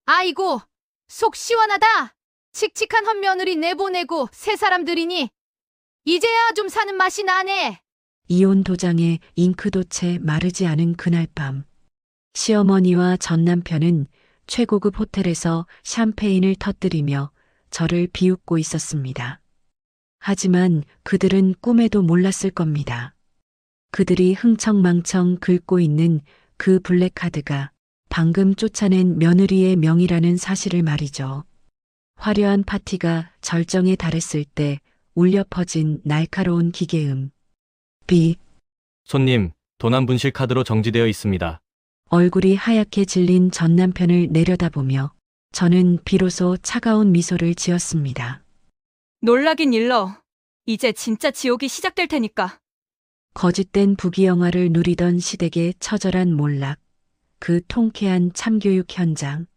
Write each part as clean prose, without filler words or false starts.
아이고, 속 시원하다. 칙칙한 헛며느리 내보내고 새 사람들이니 이제야 좀 사는 맛이 나네. 이혼 도장에 잉크도 채 마르지 않은 그날 밤. 시어머니와 전 남편은 최고급 호텔에서 샴페인을 터뜨리며 저를 비웃고 있었습니다. 하지만 그들은 꿈에도 몰랐을 겁니다. 그들이 흥청망청 긁고 있는 그 블랙카드가 방금 쫓아낸 며느리의 명의라는 사실을 말이죠. 화려한 파티가 절정에 달했을 때 울려 퍼진 날카로운 기계음. 비. 손님, 도난분실 카드로 정지되어 있습니다. 얼굴이 하얗게 질린 전 남편을 내려다보며 저는 비로소 차가운 미소를 지었습니다. 놀라긴 일러. 이제 진짜 지옥이 시작될 테니까. 거짓된 부귀영화를 누리던 시댁의 처절한 몰락, 그 통쾌한 참교육 현장.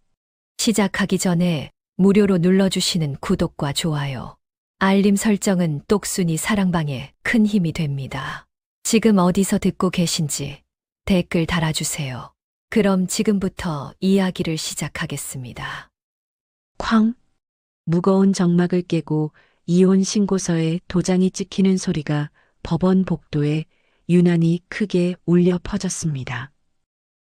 시작하기 전에 무료로 눌러주시는 구독과 좋아요, 알림 설정은 똑순이 사랑방에 큰 힘이 됩니다. 지금 어디서 듣고 계신지 댓글 달아주세요. 그럼 지금부터 이야기를 시작하겠습니다. 쾅! 무거운 정막을 깨고 이혼 신고서에 도장이 찍히는 소리가 법원 복도에 유난히 크게 울려 퍼졌습니다.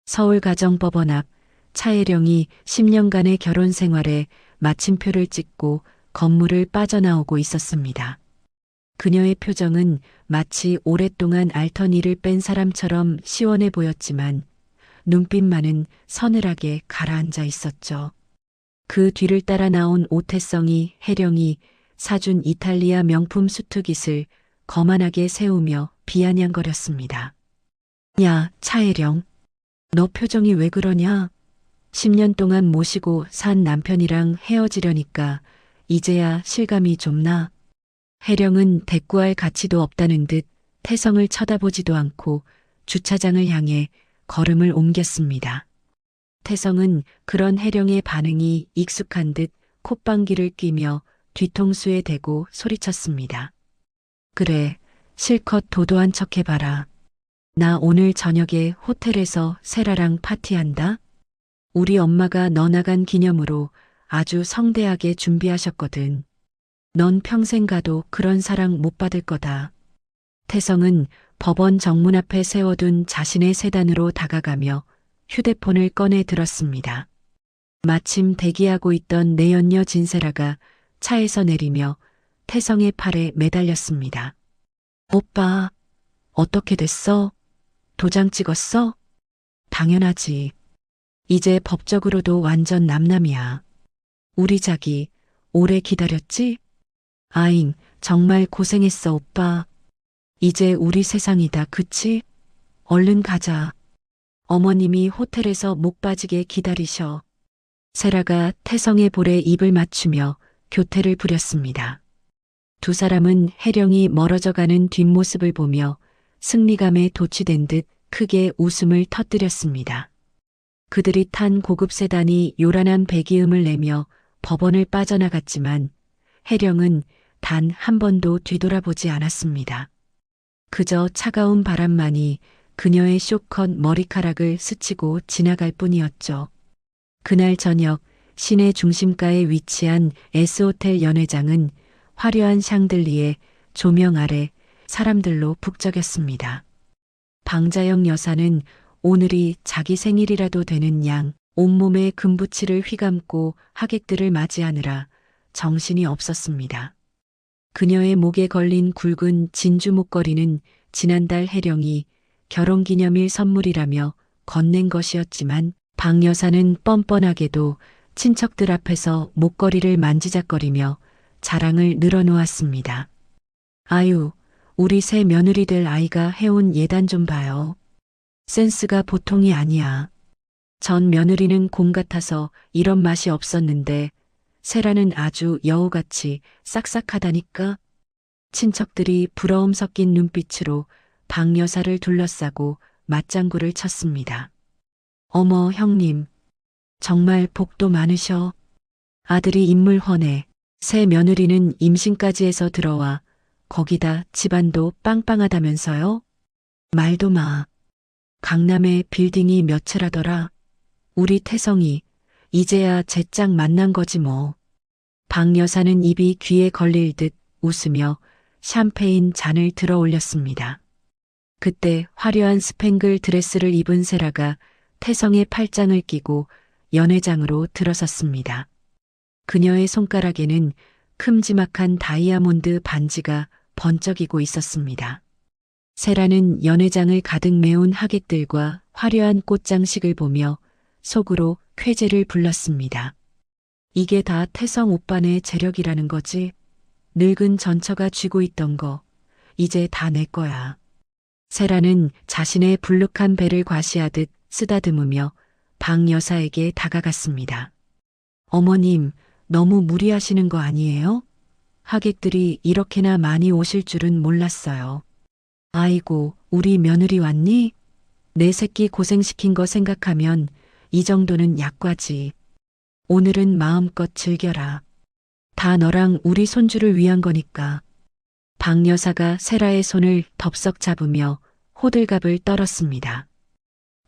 서울가정법원 앞 차혜령이 10년간의 결혼 생활에 마침표를 찍고 건물을 빠져나오고 있었습니다. 그녀의 표정은 마치 오랫동안 앓던 이를 뺀 사람처럼 시원해 보였지만 눈빛만은 서늘하게 가라앉아 있었죠. 그 뒤를 따라 나온 오태성이 혜령이 사준 이탈리아 명품 수트깃을 거만하게 세우며 비아냥거렸습니다. 야, 차혜령. 너 표정이 왜 그러냐? 10년 동안 모시고 산 남편이랑 헤어지려니까 이제야 실감이 좀 나. 혜령은 대꾸할 가치도 없다는 듯 태성을 쳐다보지도 않고 주차장을 향해 걸음을 옮겼습니다. 태성은 그런 혜령의 반응이 익숙한 듯 콧방귀를 뀌며 뒤통수에 대고 소리쳤습니다. 그래, 실컷 도도한 척 해봐라. 나 오늘 저녁에 호텔에서 세라랑 파티한다. 우리 엄마가 너 나간 기념으로 아주 성대하게 준비하셨거든. 넌 평생 가도 그런 사랑 못 받을 거다. 태성은 법원 정문 앞에 세워둔 자신의 세단으로 다가가며 휴대폰을 꺼내 들었습니다. 마침 대기하고 있던 내연녀 진세라가 차에서 내리며 태성의 팔에 매달렸습니다. 오빠, 어떻게 됐어? 도장 찍었어? 당연하지. 이제 법적으로도 완전 남남이야. 우리 자기 오래 기다렸지? 아잉, 정말 고생했어, 오빠. 이제 우리 세상이다, 그치? 얼른 가자. 어머님이 호텔에서 목 빠지게 기다리셔. 세라가 태성의 볼에 입을 맞추며 교태를 부렸습니다. 두 사람은 혜령이 멀어져 가는 뒷모습을 보며 승리감에 도취된 듯 크게 웃음을 터뜨렸습니다. 그들이 탄 고급 세단이 요란한 배기음을 내며 법원을 빠져나갔지만 혜령은 단 한 번도 뒤돌아보지 않았습니다. 그저 차가운 바람만이 그녀의 쇼컷 머리카락을 스치고 지나갈 뿐이었죠. 그날 저녁 시내 중심가에 위치한 S호텔 연회장은 화려한 샹들리에 조명 아래 사람들로 북적였습니다. 방자영 여사는 오늘이 자기 생일이라도 되는 양 온몸에 금부치를 휘감고 하객들을 맞이하느라 정신이 없었습니다. 그녀의 목에 걸린 굵은 진주 목걸이는 지난달 혜령이 결혼기념일 선물이라며 건넨 것이었지만 방 여사는 뻔뻔하게도 친척들 앞에서 목걸이를 만지작거리며 자랑을 늘어놓았습니다. 아유, 우리 새 며느리 될 아이가 해온 예단 좀 봐요. 센스가 보통이 아니야. 전 며느리는 곰 같아서 이런 맛이 없었는데 세라는 아주 여우같이 싹싹하다니까. 친척들이 부러움 섞인 눈빛으로 방 여사를 둘러싸고 맞장구를 쳤습니다. 어머 형님, 정말 복도 많으셔. 아들이 인물 훤해. 새 며느리는 임신까지 해서 들어와 거기다 집안도 빵빵하다면서요? 말도 마. 강남에 빌딩이 몇 채라더라. 우리 태성이 이제야 제 짝 만난 거지 뭐. 박 여사는 입이 귀에 걸릴 듯 웃으며 샴페인 잔을 들어 올렸습니다. 그때 화려한 스팽글 드레스를 입은 세라가 태성의 팔짱을 끼고 연회장으로 들어섰습니다. 그녀의 손가락에는 큼지막한 다이아몬드 반지가 번쩍이고 있었습니다. 세라는 연회장을 가득 메운 하객들과 화려한 꽃장식을 보며 속으로 쾌재를 불렀습니다. 이게 다 태성 오빠네 재력이라는 거지. 늙은 전처가 쥐고 있던 거, 이제 다 내 거야. 세라는 자신의 불룩한 배를 과시하듯 쓰다듬으며 박 여사에게 다가갔습니다. 어머님, 너무 무리하시는 거 아니에요? 하객들이 이렇게나 많이 오실 줄은 몰랐어요. 아이고, 우리 며느리 왔니? 내 새끼 고생시킨 거 생각하면 이 정도는 약과지. 오늘은 마음껏 즐겨라. 다 너랑 우리 손주를 위한 거니까. 박 여사가 세라의 손을 덥석 잡으며 호들갑을 떨었습니다.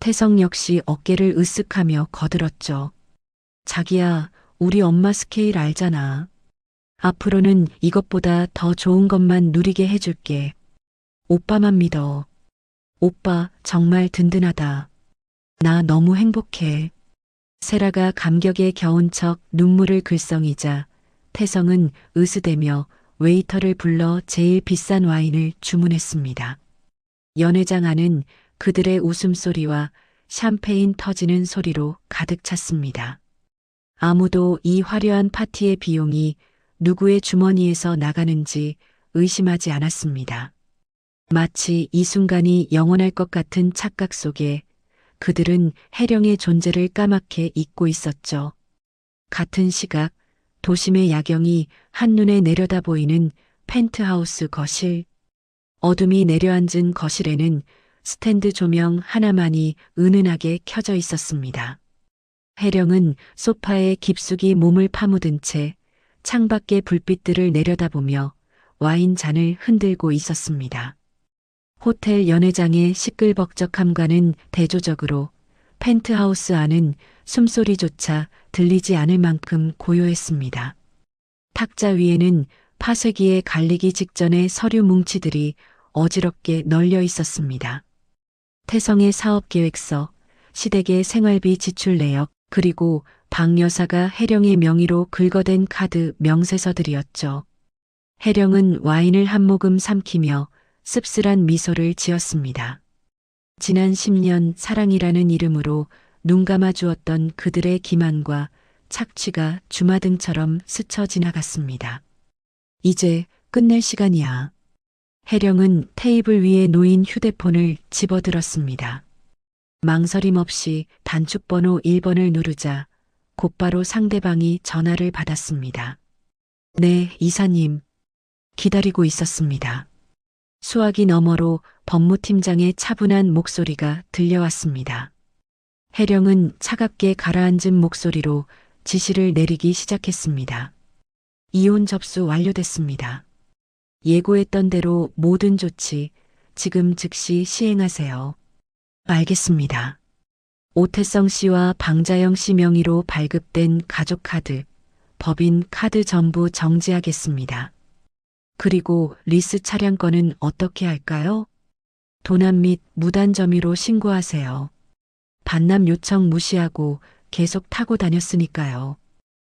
태성 역시 어깨를 으쓱하며 거들었죠. 자기야, 우리 엄마 스케일 알잖아. 앞으로는 이것보다 더 좋은 것만 누리게 해줄게. 오빠만 믿어. 오빠 정말 든든하다. 나 너무 행복해. 세라가 감격에 겨운 척 눈물을 글썽이자 태성은 으스대며 웨이터를 불러 제일 비싼 와인을 주문했습니다. 연회장 안은 그들의 웃음소리와 샴페인 터지는 소리로 가득 찼습니다. 아무도 이 화려한 파티의 비용이 누구의 주머니에서 나가는지 의심하지 않았습니다. 마치 이 순간이 영원할 것 같은 착각 속에 그들은 혜령의 존재를 까맣게 잊고 있었죠. 같은 시각 도심의 야경이 한눈에 내려다 보이는 펜트하우스 거실. 어둠이 내려앉은 거실에는 스탠드 조명 하나만이 은은하게 켜져 있었습니다. 혜령은 소파에 깊숙이 몸을 파묻은 채 창밖의 불빛들을 내려다보며 와인 잔을 흔들고 있었습니다. 호텔 연회장의 시끌벅적함과는 대조적으로 펜트하우스 안은 숨소리조차 들리지 않을 만큼 고요했습니다. 탁자 위에는 파쇄기에 갈리기 직전의 서류 뭉치들이 어지럽게 널려 있었습니다. 태성의 사업계획서, 시댁의 생활비 지출 내역, 그리고 박 여사가 혜령의 명의로 긁어댄 카드 명세서들이었죠. 혜령은 와인을 한 모금 삼키며 씁쓸한 미소를 지었습니다. 지난 10년 사랑이라는 이름으로 눈 감아 주었던 그들의 기만과 착취가 주마등처럼 스쳐 지나갔습니다. 이제 끝낼 시간이야. 혜령은 테이블 위에 놓인 휴대폰을 집어들었습니다. 망설임 없이 단축번호 1번을 누르자 곧바로 상대방이 전화를 받았습니다. 네, 이사님. 기다리고 있었습니다. 수화기 너머로 법무팀장의 차분한 목소리가 들려왔습니다. 혜령은 차갑게 가라앉은 목소리로 지시를 내리기 시작했습니다. 이혼 접수 완료됐습니다. 예고했던 대로 모든 조치 지금 즉시 시행하세요. 알겠습니다. 오태성 씨와 방자영 씨 명의로 발급된 가족카드, 법인 카드 전부 정지하겠습니다. 그리고 리스 차량권은 어떻게 할까요? 도난 및 무단 점유로 신고하세요. 반납 요청 무시하고 계속 타고 다녔으니까요.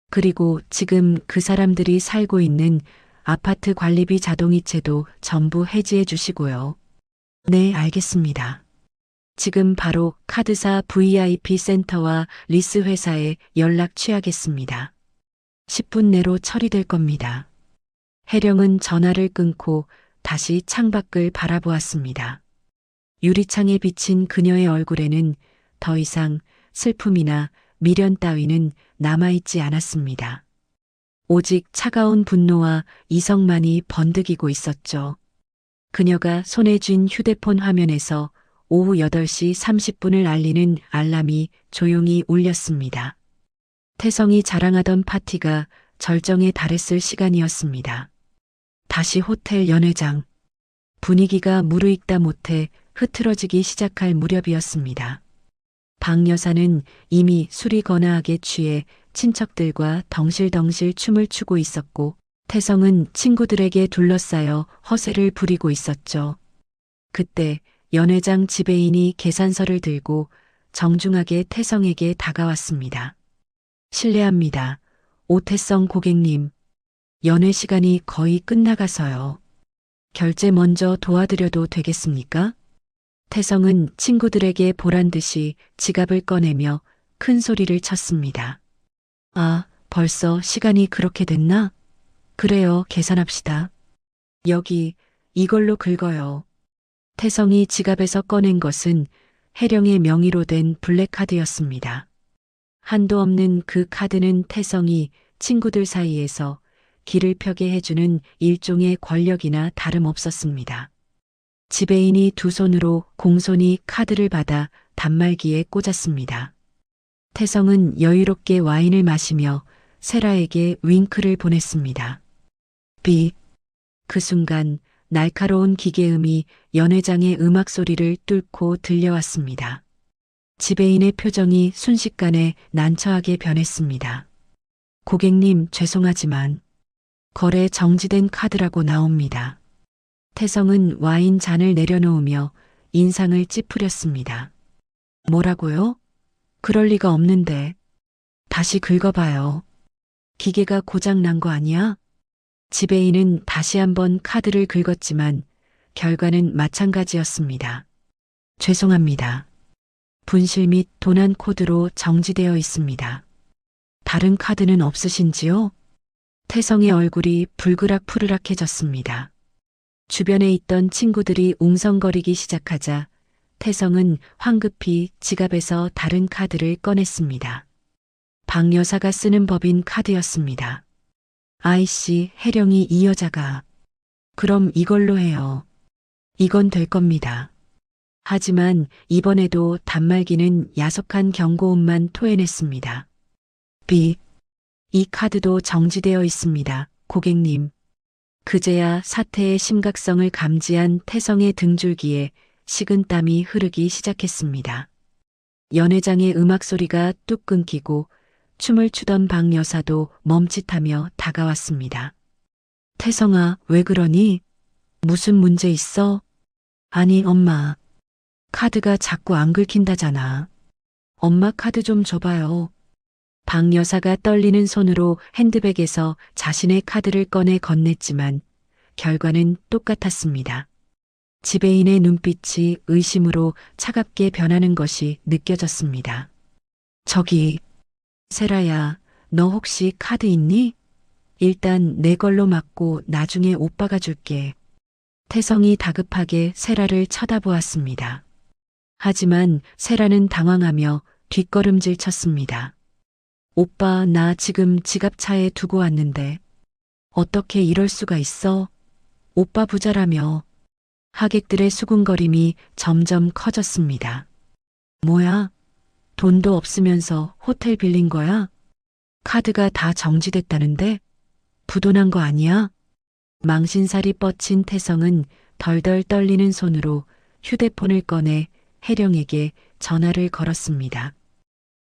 그리고 지금 그 사람들이 살고 있는 아파트 관리비 자동이체도 전부 해지해 주시고요. 네, 알겠습니다. 지금 바로 카드사 VIP 센터와 리스 회사에 연락 취하겠습니다. 10분 내로 처리될 겁니다. 혜령은 전화를 끊고 다시 창밖을 바라보았습니다. 유리창에 비친 그녀의 얼굴에는 더 이상 슬픔이나 미련 따위는 남아있지 않았습니다. 오직 차가운 분노와 이성만이 번득이고 있었죠. 그녀가 손에 쥔 휴대폰 화면에서 오후 8시 30분을 알리는 알람이 조용히 울렸습니다. 태성이 자랑하던 파티가 절정에 달했을 시간이었습니다. 다시 호텔 연회장. 분위기가 무르익다 못해 흐트러지기 시작할 무렵이었습니다. 박 여사는 이미 술이 거나하게 취해 친척들과 덩실덩실 춤을 추고 있었고 태성은 친구들에게 둘러싸여 허세를 부리고 있었죠. 그때 연회장 지배인이 계산서를 들고 정중하게 태성에게 다가왔습니다. 실례합니다. 오태성 고객님. 연회 시간이 거의 끝나가서요. 결제 먼저 도와드려도 되겠습니까? 태성은 친구들에게 보란 듯이 지갑을 꺼내며 큰 소리를 쳤습니다. 아, 벌써 시간이 그렇게 됐나? 그래요, 계산합시다. 여기, 이걸로 긁어요. 태성이 지갑에서 꺼낸 것은 혜령의 명의로 된 블랙카드였습니다. 한도 없는 그 카드는 태성이 친구들 사이에서 길을 펴게 해주는 일종의 권력이나 다름없었습니다. 지배인이 두 손으로 공손히 카드를 받아 단말기에 꽂았습니다. 태성은 여유롭게 와인을 마시며 세라에게 윙크를 보냈습니다. 그 순간 날카로운 기계음이 연회장의 음악 소리를 뚫고 들려왔습니다. 지배인의 표정이 순식간에 난처하게 변했습니다. 고객님, 죄송하지만 거래 정지된 카드라고 나옵니다. 태성은 와인 잔을 내려놓으며 인상을 찌푸렸습니다. 뭐라고요? 그럴 리가 없는데. 다시 긁어봐요. 기계가 고장 난 거 아니야? 지배인은 다시 한번 카드를 긁었지만 결과는 마찬가지였습니다. 죄송합니다. 분실 및 도난 코드로 정지되어 있습니다. 다른 카드는 없으신지요? 태성의 얼굴이 불그락푸르락해졌습니다. 주변에 있던 친구들이 웅성거리기 시작하자 태성은 황급히 지갑에서 다른 카드를 꺼냈습니다. 박 여사가 쓰는 법인 카드였습니다. 아이씨, 혜령이 이 여자가. 그럼 이걸로 해요. 이건 될 겁니다. 하지만 이번에도 단말기는 야속한 경고음만 토해냈습니다. 이 카드도 정지되어 있습니다, 고객님. 그제야 사태의 심각성을 감지한 태성의 등줄기에 식은땀이 흐르기 시작했습니다. 연회장의 음악 소리가 뚝 끊기고 춤을 추던 박 여사도 멈칫하며 다가왔습니다. 태성아, 왜 그러니? 무슨 문제 있어? 아니, 엄마. 카드가 자꾸 안 긁힌다잖아. 엄마 카드 좀 줘봐요. 박 여사가 떨리는 손으로 핸드백에서 자신의 카드를 꺼내 건넸지만 결과는 똑같았습니다. 지배인의 눈빛이 의심으로 차갑게 변하는 것이 느껴졌습니다. 저기, 세라야, 너 혹시 카드 있니? 일단 내 걸로 맞고 나중에 오빠가 줄게. 태성이 다급하게 세라를 쳐다보았습니다. 하지만 세라는 당황하며 뒷걸음질 쳤습니다. 오빠, 나 지금 지갑차에 두고 왔는데. 어떻게 이럴 수가 있어? 오빠 부자라며. 하객들의 수군거림이 점점 커졌습니다. 뭐야? 돈도 없으면서 호텔 빌린 거야? 카드가 다 정지됐다는데? 부도난 거 아니야? 망신살이 뻗친 태성은 덜덜 떨리는 손으로 휴대폰을 꺼내 혜령에게 전화를 걸었습니다.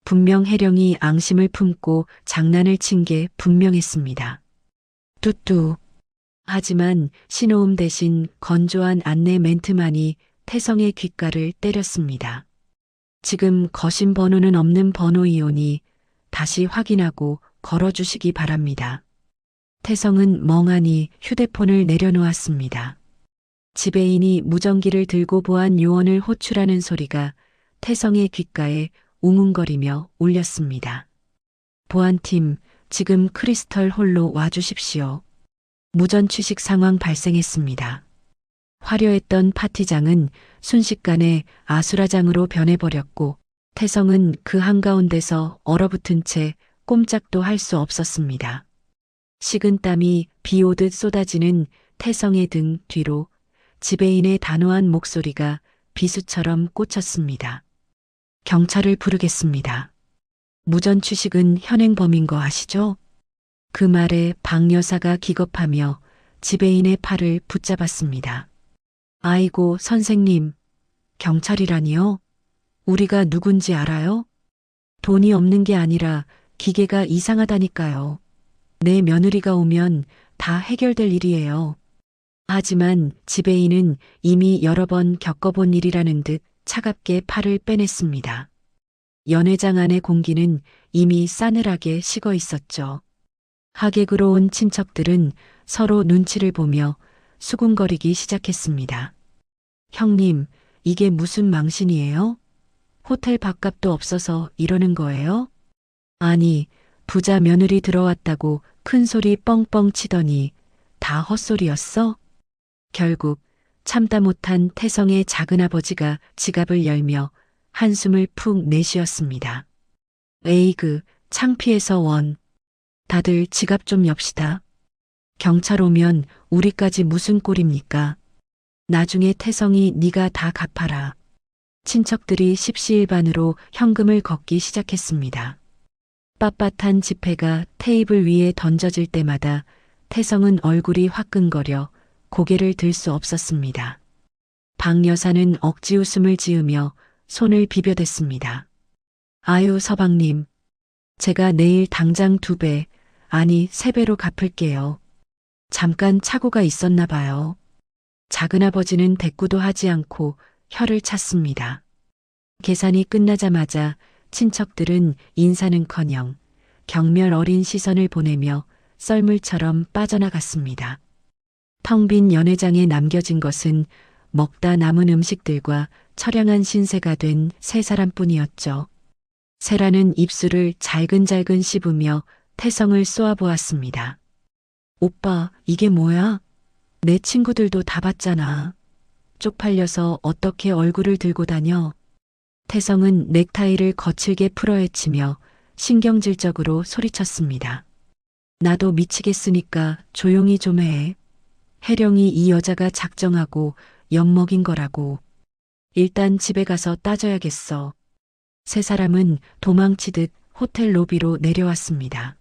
분명 혜령이 앙심을 품고 장난을 친 게 분명했습니다. 뚜뚜. 하지만 신호음 대신 건조한 안내 멘트만이 태성의 귓가를 때렸습니다. 지금 거신 번호는 없는 번호이오니 다시 확인하고 걸어주시기 바랍니다. 태성은 멍하니 휴대폰을 내려놓았습니다. 지배인이 무전기를 들고 보안 요원을 호출하는 소리가 태성의 귓가에 웅웅거리며 울렸습니다. 보안팀, 지금 크리스털 홀로 와주십시오. 무전 취식 상황 발생했습니다. 화려했던 파티장은 순식간에 아수라장으로 변해버렸고 태성은 그 한가운데서 얼어붙은 채 꼼짝도 할 수 없었습니다. 식은땀이 비 오듯 쏟아지는 태성의 등 뒤로 지배인의 단호한 목소리가 비수처럼 꽂혔습니다. 경찰을 부르겠습니다. 무전 취식은 현행범인 거 아시죠? 그 말에 박 여사가 기겁하며 지배인의 팔을 붙잡았습니다. 아이고, 선생님. 경찰이라니요? 우리가 누군지 알아요? 돈이 없는 게 아니라 기계가 이상하다니까요. 내 며느리가 오면 다 해결될 일이에요. 하지만 지배인은 이미 여러 번 겪어본 일이라는 듯 차갑게 팔을 빼냈습니다. 연회장 안의 공기는 이미 싸늘하게 식어 있었죠. 하객으로 온 친척들은 서로 눈치를 보며 수군거리기 시작했습니다. 형님, 이게 무슨 망신이에요? 호텔 밥값도 없어서 이러는 거예요? 아니, 부자 며느리 들어왔다고 큰 소리 뻥뻥 치더니 다 헛소리였어? 결국 참다 못한 태성의 작은아버지가 지갑을 열며 한숨을 푹 내쉬었습니다. 에이그, 창피해서 원. 다들 지갑 좀 엽시다. 경찰 오면 우리까지 무슨 꼴입니까? 나중에 태성이 네가 다 갚아라. 친척들이 십시일반으로 현금을 걷기 시작했습니다. 빳빳한 지폐가 테이블 위에 던져질 때마다 태성은 얼굴이 화끈거려 고개를 들 수 없었습니다. 박 여사는 억지 웃음을 지으며 손을 비벼댔습니다. 아유, 서방님. 제가 내일 당장 2배, 아니 3배로 갚을게요. 잠깐 착오가 있었나 봐요. 작은아버지는 대꾸도 하지 않고 혀를 찼습니다. 계산이 끝나자마자 친척들은 인사는커녕 경멸 어린 시선을 보내며 썰물처럼 빠져나갔습니다. 텅 빈 연회장에 남겨진 것은 먹다 남은 음식들과 처량한 신세가 된 3사람뿐이었죠. 세라는 입술을 잘근잘근 씹으며 태성을 쏘아보았습니다. 오빠, 이게 뭐야? 내 친구들도 다 봤잖아. 쪽팔려서 어떻게 얼굴을 들고 다녀? 태성은 넥타이를 거칠게 풀어헤치며 신경질적으로 소리쳤습니다. 나도 미치겠으니까 조용히 좀 해. 혜령이 이 여자가 작정하고 엿먹인 거라고. 일단 집에 가서 따져야겠어. 3사람은 도망치듯 호텔 로비로 내려왔습니다.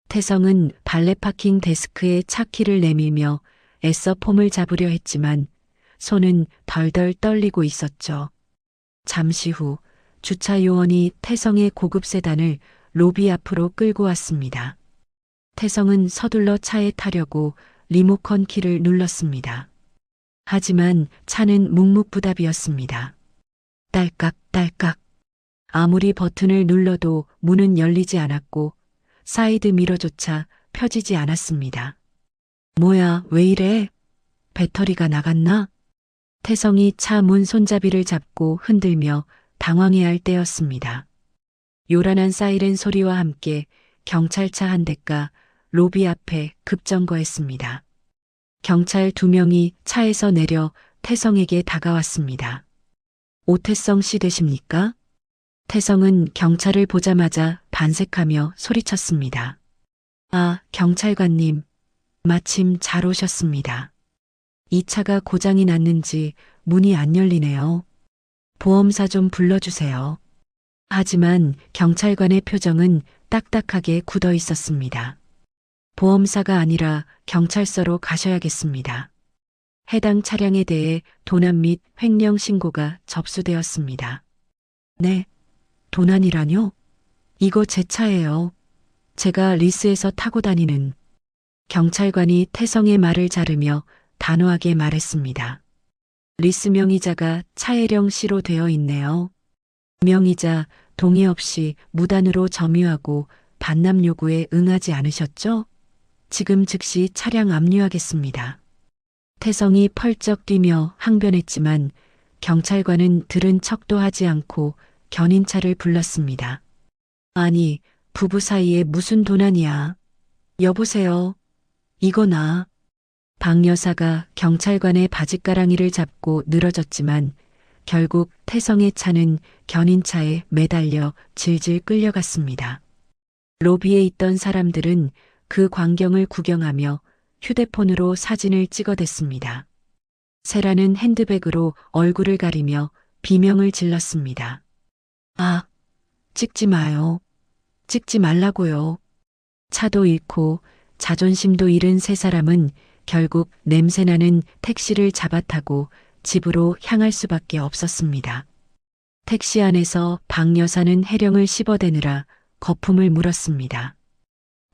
태성은 발레 파킹 데스크에 차키를 내밀며 애써 폼을 잡으려 했지만 손은 덜덜 떨리고 있었죠. 잠시 후 주차 요원이 태성의 고급 세단을 로비 앞으로 끌고 왔습니다. 태성은 서둘러 차에 타려고 리모컨 키를 눌렀습니다. 하지만 차는 묵묵부답이었습니다. 딸깍딸깍. 아무리 버튼을 눌러도 문은 열리지 않았고 사이드 미러조차 펴지지 않았습니다. 뭐야, 왜 이래? 배터리가 나갔나? 태성이 차 문 손잡이를 잡고 흔들며 당황해할 때였습니다. 요란한 사이렌 소리와 함께 경찰차 한 대가 로비 앞에 급정거했습니다. 경찰 2명이 차에서 내려 태성에게 다가왔습니다. 오태성 씨 되십니까? 태성은 경찰을 보자마자 반색하며 소리쳤습니다. 아, 경찰관님. 마침 잘 오셨습니다. 이 차가 고장이 났는지 문이 안 열리네요. 보험사 좀 불러주세요. 하지만 경찰관의 표정은 딱딱하게 굳어 있었습니다. 보험사가 아니라 경찰서로 가셔야겠습니다. 해당 차량에 대해 도난 및 횡령 신고가 접수되었습니다. 네, 도난이라뇨? 이거 제 차예요. 제가 리스에서 타고 다니는. 경찰관이 태성의 말을 자르며 단호하게 말했습니다. 리스 명의자가 차혜령 씨로 되어 있네요. 명의자 동의 없이 무단으로 점유하고 반납 요구에 응하지 않으셨죠? 지금 즉시 차량 압류하겠습니다. 태성이 펄쩍 뛰며 항변했지만 경찰관은 들은 척도 하지 않고 견인차를 불렀습니다. 아니, 부부 사이에 무슨 도난이야. 여보세요. 이거 나. 박 여사가 경찰관의 바짓가랑이를 잡고 늘어졌지만 결국 태성의 차는 견인차에 매달려 질질 끌려갔습니다. 로비에 있던 사람들은 그 광경을 구경하며 휴대폰으로 사진을 찍어댔습니다. 세라는 핸드백으로 얼굴을 가리며 비명을 질렀습니다. 아, 찍지 마요. 찍지 말라고요. 차도 잃고 자존심도 잃은 3사람은 결국 냄새나는 택시를 잡아타고 집으로 향할 수밖에 없었습니다. 택시 안에서 박 여사는 해령을 씹어대느라 거품을 물었습니다.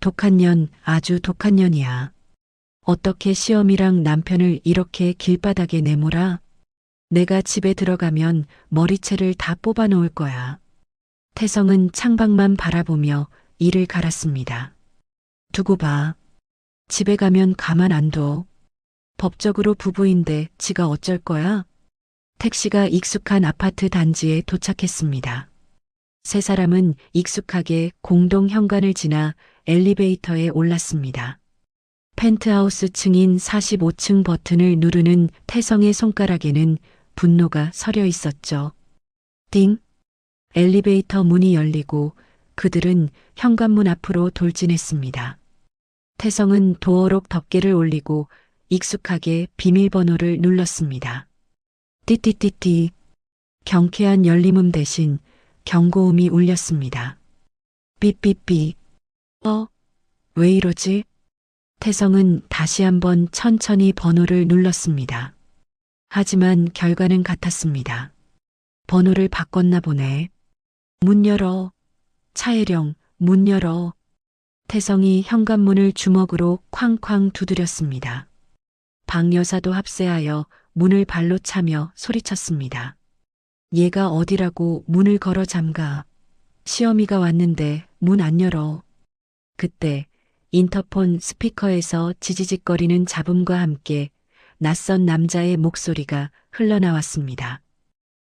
독한 년, 아주 독한 년이야. 어떻게 시어미랑 남편을 이렇게 길바닥에 내몰아? 내가 집에 들어가면 머리채를 다 뽑아 놓을 거야. 태성은 창밖만 바라보며 이를 갈았습니다. 두고 봐. 집에 가면 가만 안 둬. 법적으로 부부인데 지가 어쩔 거야? 택시가 익숙한 아파트 단지에 도착했습니다. 세 사람은 익숙하게 공동 현관을 지나 엘리베이터에 올랐습니다. 펜트하우스 층인 45층 버튼을 누르는 태성의 손가락에는 분노가 서려 있었죠. 띵! 엘리베이터 문이 열리고 그들은 현관문 앞으로 돌진했습니다. 태성은 도어록 덮개를 올리고 익숙하게 비밀번호를 눌렀습니다. 띠띠띠띠. 경쾌한 열림음 대신 경고음이 울렸습니다. 삐삐삐. 왜 이러지? 태성은 다시 한번 천천히 번호를 눌렀습니다. 하지만 결과는 같았습니다. 번호를 바꿨나 보네. 문 열어. 차혜령, 문 열어. 태성이 현관문을 주먹으로 쾅쾅 두드렸습니다. 박 여사도 합세하여 문을 발로 차며 소리쳤습니다. 얘가 어디라고 문을 걸어 잠가. 시어미가 왔는데 문 안 열어. 그때 인터폰 스피커에서 지지직거리는 잡음과 함께 낯선 남자의 목소리가 흘러나왔습니다.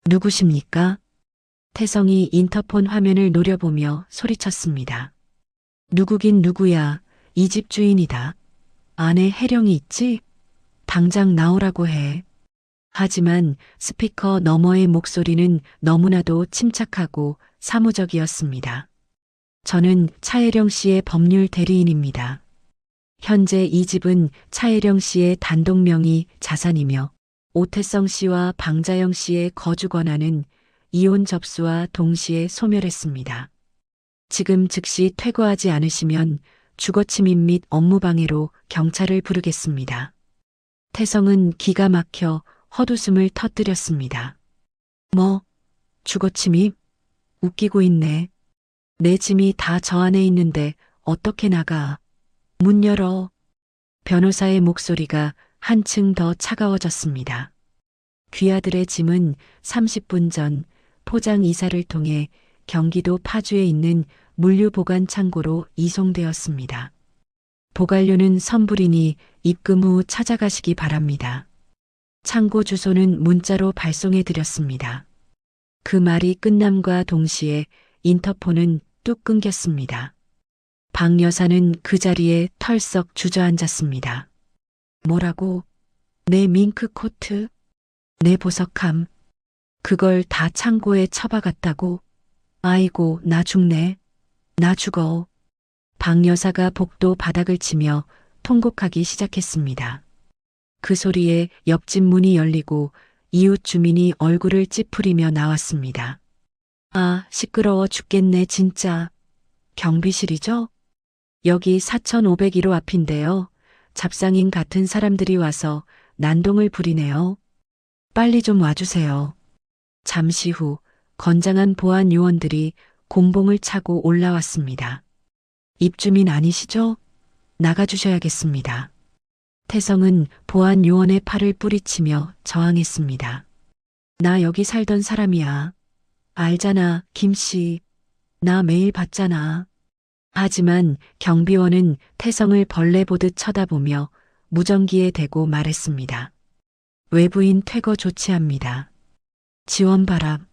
누구십니까? 태성이 인터폰 화면을 노려보며 소리쳤습니다. 누구긴 누구야. 이 집 주인이다. 안에 해령이 있지? 당장 나오라고 해. 하지만 스피커 너머의 목소리는 너무나도 침착하고 사무적이었습니다. 저는 차혜령 씨의 법률 대리인입니다. 현재 이 집은 차혜령 씨의 단독 명의 자산이며 오태성 씨와 방자영 씨의 거주 권한은 이혼 접수와 동시에 소멸했습니다. 지금 즉시 퇴거하지 않으시면 주거침입 및 업무방해로 경찰을 부르겠습니다. 태성은 기가 막혀 헛웃음을 터뜨렸습니다. 뭐? 주거침입? 웃기고 있네. 내 짐이 다 저 안에 있는데 어떻게 나가? 문 열어. 변호사의 목소리가 한층 더 차가워졌습니다. 귀아들의 짐은 30분 전 포장 이사를 통해 경기도 파주에 있는 물류보관 창고로 이송되었습니다. 보관료는 선불이니 입금 후 찾아가시기 바랍니다. 창고 주소는 문자로 발송해 드렸습니다. 그 말이 끝남과 동시에 인터폰은 뚝 끊겼습니다. 박 여사는 그 자리에 털썩 주저앉았습니다. 뭐라고? 내 밍크 코트? 내 보석함? 그걸 다 창고에 처박았다고? 아이고, 나 죽네. 나 죽어. 박 여사가 복도 바닥을 치며 통곡하기 시작했습니다. 그 소리에 옆집 문이 열리고 이웃 주민이 얼굴을 찌푸리며 나왔습니다. 아, 시끄러워 죽겠네, 진짜. 경비실이죠? 여기 4501호 앞인데요. 잡상인 같은 사람들이 와서 난동을 부리네요. 빨리 좀 와주세요. 잠시 후 건장한 보안 요원들이 곤봉을 차고 올라왔습니다. 입주민 아니시죠? 나가주셔야겠습니다. 태성은 보안 요원의 팔을 뿌리치며 저항했습니다. 나 여기 살던 사람이야. 알잖아, 김씨. 나 매일 봤잖아. 하지만 경비원은 태성을 벌레 보듯 쳐다보며 무전기에 대고 말했습니다. 외부인 퇴거 조치합니다. 지원 바람.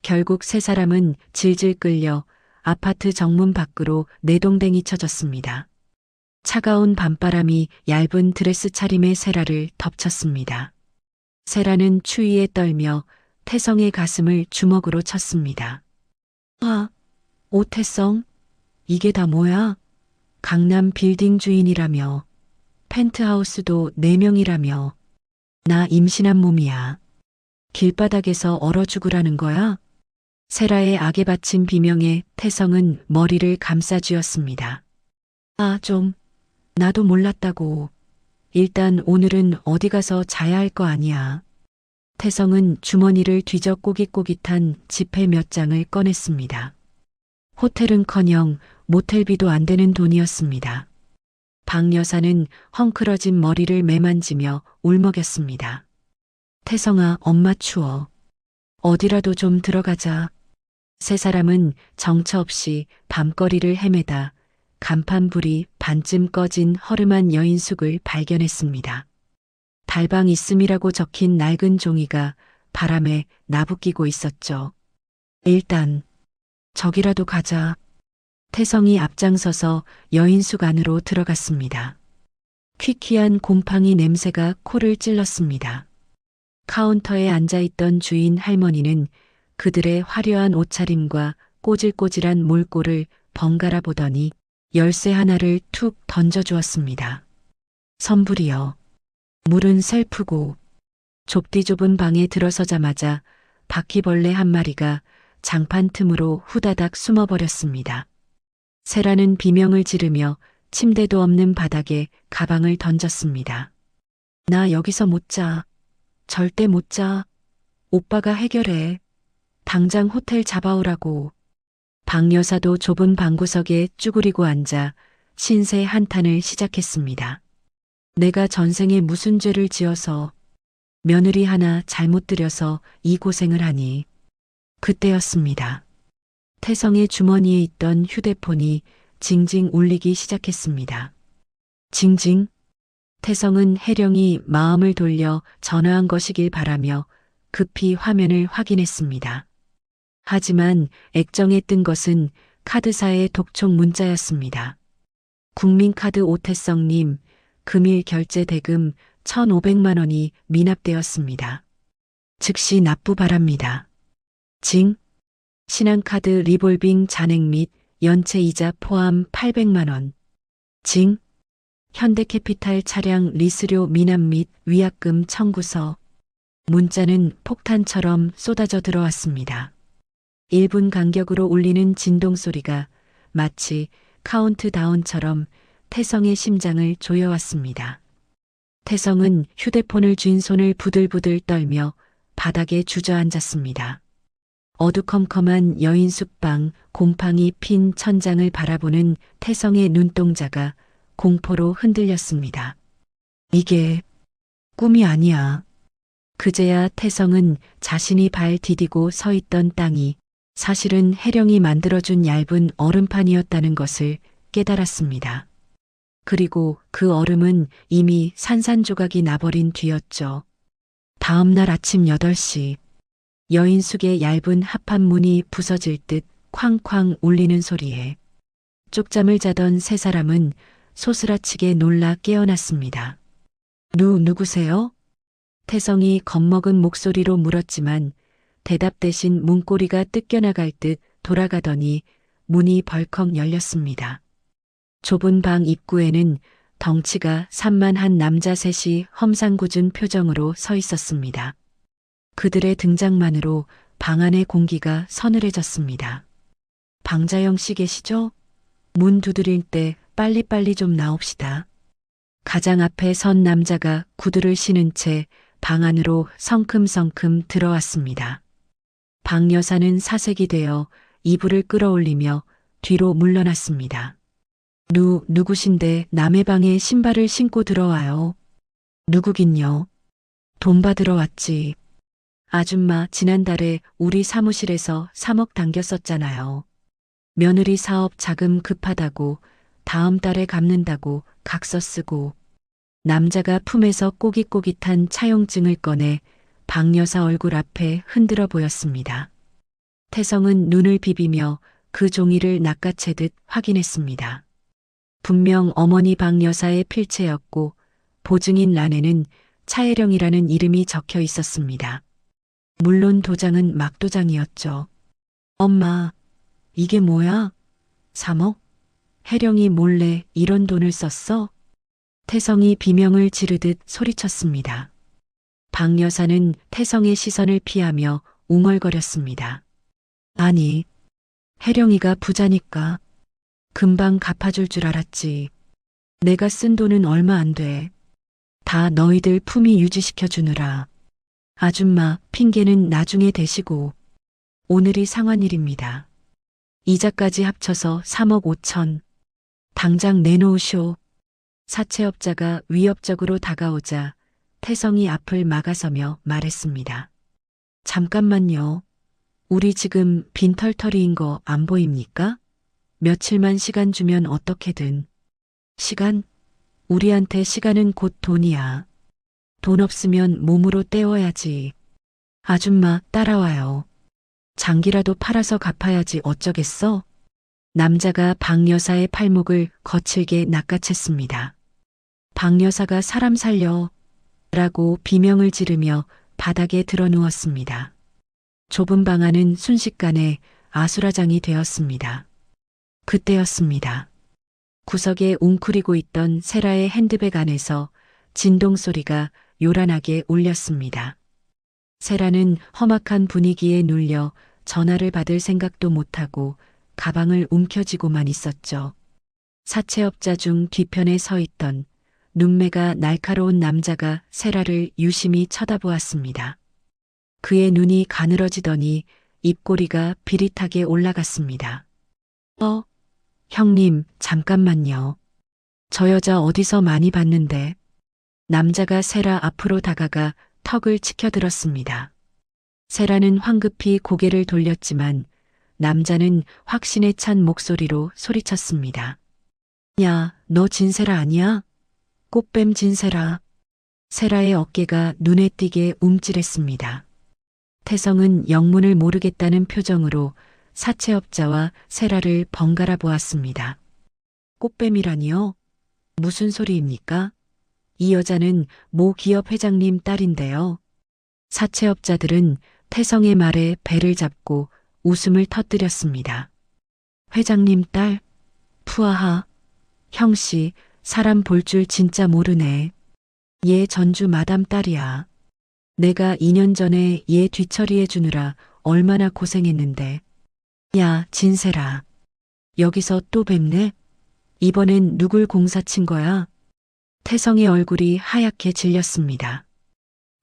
결국 세 사람은 질질 끌려 아파트 정문 밖으로 내동댕이 쳐졌습니다. 차가운 밤바람이 얇은 드레스 차림의 세라를 덮쳤습니다. 세라는 추위에 떨며 태성의 가슴을 주먹으로 쳤습니다. 아, 오태성? 이게 다 뭐야? 강남 빌딩 주인이라며. 펜트하우스도 4명이라며. 나 임신한 몸이야. 길바닥에서 얼어 죽으라는 거야? 세라의 악에 바친 비명에 태성은 머리를 감싸쥐었습니다. 아, 좀. 나도 몰랐다고. 일단 오늘은 어디 가서 자야 할 거 아니야. 태성은 주머니를 뒤져 꼬깃꼬깃한 지폐 몇 장을 꺼냈습니다. 호텔은커녕 모텔비도 안 되는 돈이었습니다. 박 여사는 헝클어진 머리를 매만지며 울먹였습니다. 태성아, 엄마 추워. 어디라도 좀 들어가자. 세 사람은 정처 없이 밤거리를 헤매다 간판불이 반쯤 꺼진 허름한 여인숙을 발견했습니다. 달방 있음이라고 적힌 낡은 종이가 바람에 나부끼고 있었죠. 일단 저기라도 가자. 태성이 앞장서서 여인숙 안으로 들어갔습니다. 퀴퀴한 곰팡이 냄새가 코를 찔렀습니다. 카운터에 앉아있던 주인 할머니는 그들의 화려한 옷차림과 꼬질꼬질한 몰골을 번갈아 보더니 열쇠 하나를 툭 던져주었습니다. 선불이여. 물은 셀프고. 좁디 좁은 방에 들어서자마자 바퀴벌레 한 마리가 장판 틈으로 후다닥 숨어버렸습니다. 새라는 비명을 지르며 침대도 없는 바닥에 가방을 던졌습니다. 나 여기서 못 자. 절대 못 자. 오빠가 해결해. 당장 호텔 잡아오라고. 박 여사도 좁은 방구석에 쭈그리고 앉아 신세 한탄을 시작했습니다. 내가 전생에 무슨 죄를 지어서 며느리 하나 잘못 들여서 이 고생을 하니. 그때였습니다. 태성의 주머니에 있던 휴대폰이 징징 울리기 시작했습니다. 징징? 태성은 혜령이 마음을 돌려 전화한 것이길 바라며 급히 화면을 확인했습니다. 하지만 액정에 뜬 것은 카드사의 독촉 문자였습니다. 국민카드 오태성님, 금일 결제 대금 1,500만 원이 미납되었습니다. 즉시 납부 바랍니다. 징? 신한카드 리볼빙 잔액 및 연체 이자 포함 800만 원. 징? 현대캐피탈 차량 리스료 미납 및 위약금 청구서. 문자는 폭탄처럼 쏟아져 들어왔습니다. 1분 간격으로 울리는 진동 소리가 마치 카운트다운처럼 태성의 심장을 조여왔습니다. 태성은 휴대폰을 쥔 손을 부들부들 떨며 바닥에 주저앉았습니다. 어두컴컴한 여인숙방 곰팡이 핀 천장을 바라보는 태성의 눈동자가 공포로 흔들렸습니다. 이게 꿈이 아니야. 그제야 태성은 자신이 발 디디고 서 있던 땅이 사실은 혜령이 만들어준 얇은 얼음판이었다는 것을 깨달았습니다. 그리고 그 얼음은 이미 산산조각이 나버린 뒤였죠. 다음 날 아침 8시 여인숙의 얇은 합판 문이 부서질 듯 쾅쾅 울리는 소리에 쪽잠을 자던 세 사람은 소스라치게 놀라 깨어났습니다. 누구세요? 태성이 겁먹은 목소리로 물었지만 대답 대신 문고리가 뜯겨나갈 듯 돌아가더니 문이 벌컥 열렸습니다. 좁은 방 입구에는 덩치가 산만한 남자 셋이 험상궂은 표정으로 서 있었습니다. 그들의 등장만으로 방 안의 공기가 서늘해졌습니다. 방자영 씨 계시죠? 문 두드릴 때 빨리빨리 좀 나옵시다. 가장 앞에 선 남자가 구두를 신은 채 방 안으로 성큼성큼 들어왔습니다. 박 여사는 사색이 되어 이불을 끌어올리며 뒤로 물러났습니다. 누구신데 남의 방에 신발을 신고 들어와요? 누구긴요? 돈 받으러 왔지. 아줌마 지난달에 우리 사무실에서 3억 당겼었잖아요. 며느리 사업 자금 급하다고 다음 달에 갚는다고 각서 쓰고. 남자가 품에서 꼬깃꼬깃한 차용증을 꺼내 박 여사 얼굴 앞에 흔들어 보였습니다. 태성은 눈을 비비며 그 종이를 낚아채듯 확인했습니다. 분명 어머니 박 여사의 필체였고 보증인 란에는 차혜령이라는 이름이 적혀 있었습니다. 물론 도장은 막도장이었죠. 엄마, 이게 뭐야? 3억? 혜령이 몰래 이런 돈을 썼어? 태성이 비명을 지르듯 소리쳤습니다. 박 여사는 태성의 시선을 피하며 웅얼거렸습니다. 아니, 혜령이가 부자니까 금방 갚아줄 줄 알았지. 내가 쓴 돈은 얼마 안 돼. 다 너희들 품위 유지시켜 주느라. 아줌마, 핑계는 나중에 대시고 오늘이 상환일입니다. 이자까지 합쳐서 3억 5천. 당장 내놓으쇼. 사채업자가 위협적으로 다가오자 태성이 앞을 막아서며 말했습니다. 잠깐만요. 우리 지금 빈털터리인 거 안 보입니까? 며칠만 시간 주면 어떻게든. 시간? 우리한테 시간은 곧 돈이야. 돈 없으면 몸으로 때워야지. 아줌마, 따라와요. 장기라도 팔아서 갚아야지 어쩌겠어? 남자가 박 여사의 팔목을 거칠게 낚아챘습니다. 박 여사가 사람 살려 라고 비명을 지르며 바닥에 드러누웠습니다. 좁은 방 안은 순식간에 아수라장이 되었습니다. 그때였습니다. 구석에 웅크리고 있던 세라의 핸드백 안에서 진동 소리가 요란하게 울렸습니다. 세라는 험악한 분위기에 눌려 전화를 받을 생각도 못하고 가방을 움켜쥐고만 있었죠. 사채업자 중 뒤편에 서 있던 눈매가 날카로운 남자가 세라를 유심히 쳐다보았습니다. 그의 눈이 가늘어지더니 입꼬리가 비릿하게 올라갔습니다. 형님, 잠깐만요. 저 여자 어디서 많이 봤는데. 남자가 세라 앞으로 다가가 턱을 치켜들었습니다. 세라는 황급히 고개를 돌렸지만 남자는 확신에 찬 목소리로 소리쳤습니다. 야, 너 진세라 아니야? 꽃뱀 진세라. 세라의 어깨가 눈에 띄게 움찔했습니다. 태성은 영문을 모르겠다는 표정으로 사채업자와 세라를 번갈아 보았습니다. 꽃뱀이라니요? 무슨 소리입니까? 이 여자는 모 기업 회장님 딸인데요. 사채업자들은 태성의 말에 배를 잡고 웃음을 터뜨렸습니다. 회장님 딸? 푸아하. 형씨, 사람 볼 줄 진짜 모르네. 얘 전주 마담 딸이야. 내가 2년 전에 얘 뒤처리해 주느라 얼마나 고생했는데. 야, 진세라. 여기서 또 뵙네? 이번엔 누굴 공사 친 거야? 태성의 얼굴이 하얗게 질렸습니다.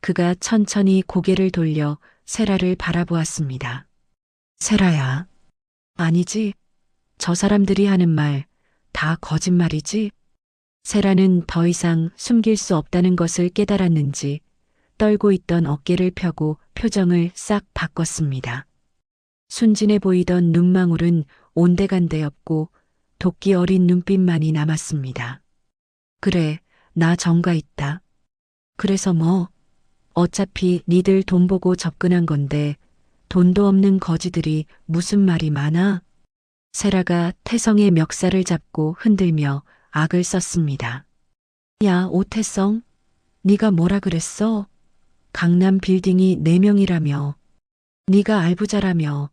그가 천천히 고개를 돌려 세라를 바라보았습니다. 세라야. 아니지. 저 사람들이 하는 말 다 거짓말이지? 세라는 더 이상 숨길 수 없다는 것을 깨달았는지 떨고 있던 어깨를 펴고 표정을 싹 바꿨습니다. 순진해 보이던 눈망울은 온데간데 없고 도끼 어린 눈빛만이 남았습니다. 그래, 나 정가 있다. 그래서 뭐? 어차피 니들 돈 보고 접근한 건데 돈도 없는 거지들이 무슨 말이 많아? 세라가 태성의 멱살을 잡고 흔들며 악을 썼습니다. 야, 오태성, 네가 뭐라 그랬어? 강남 빌딩이 4명이라며. 네가 알부자라며.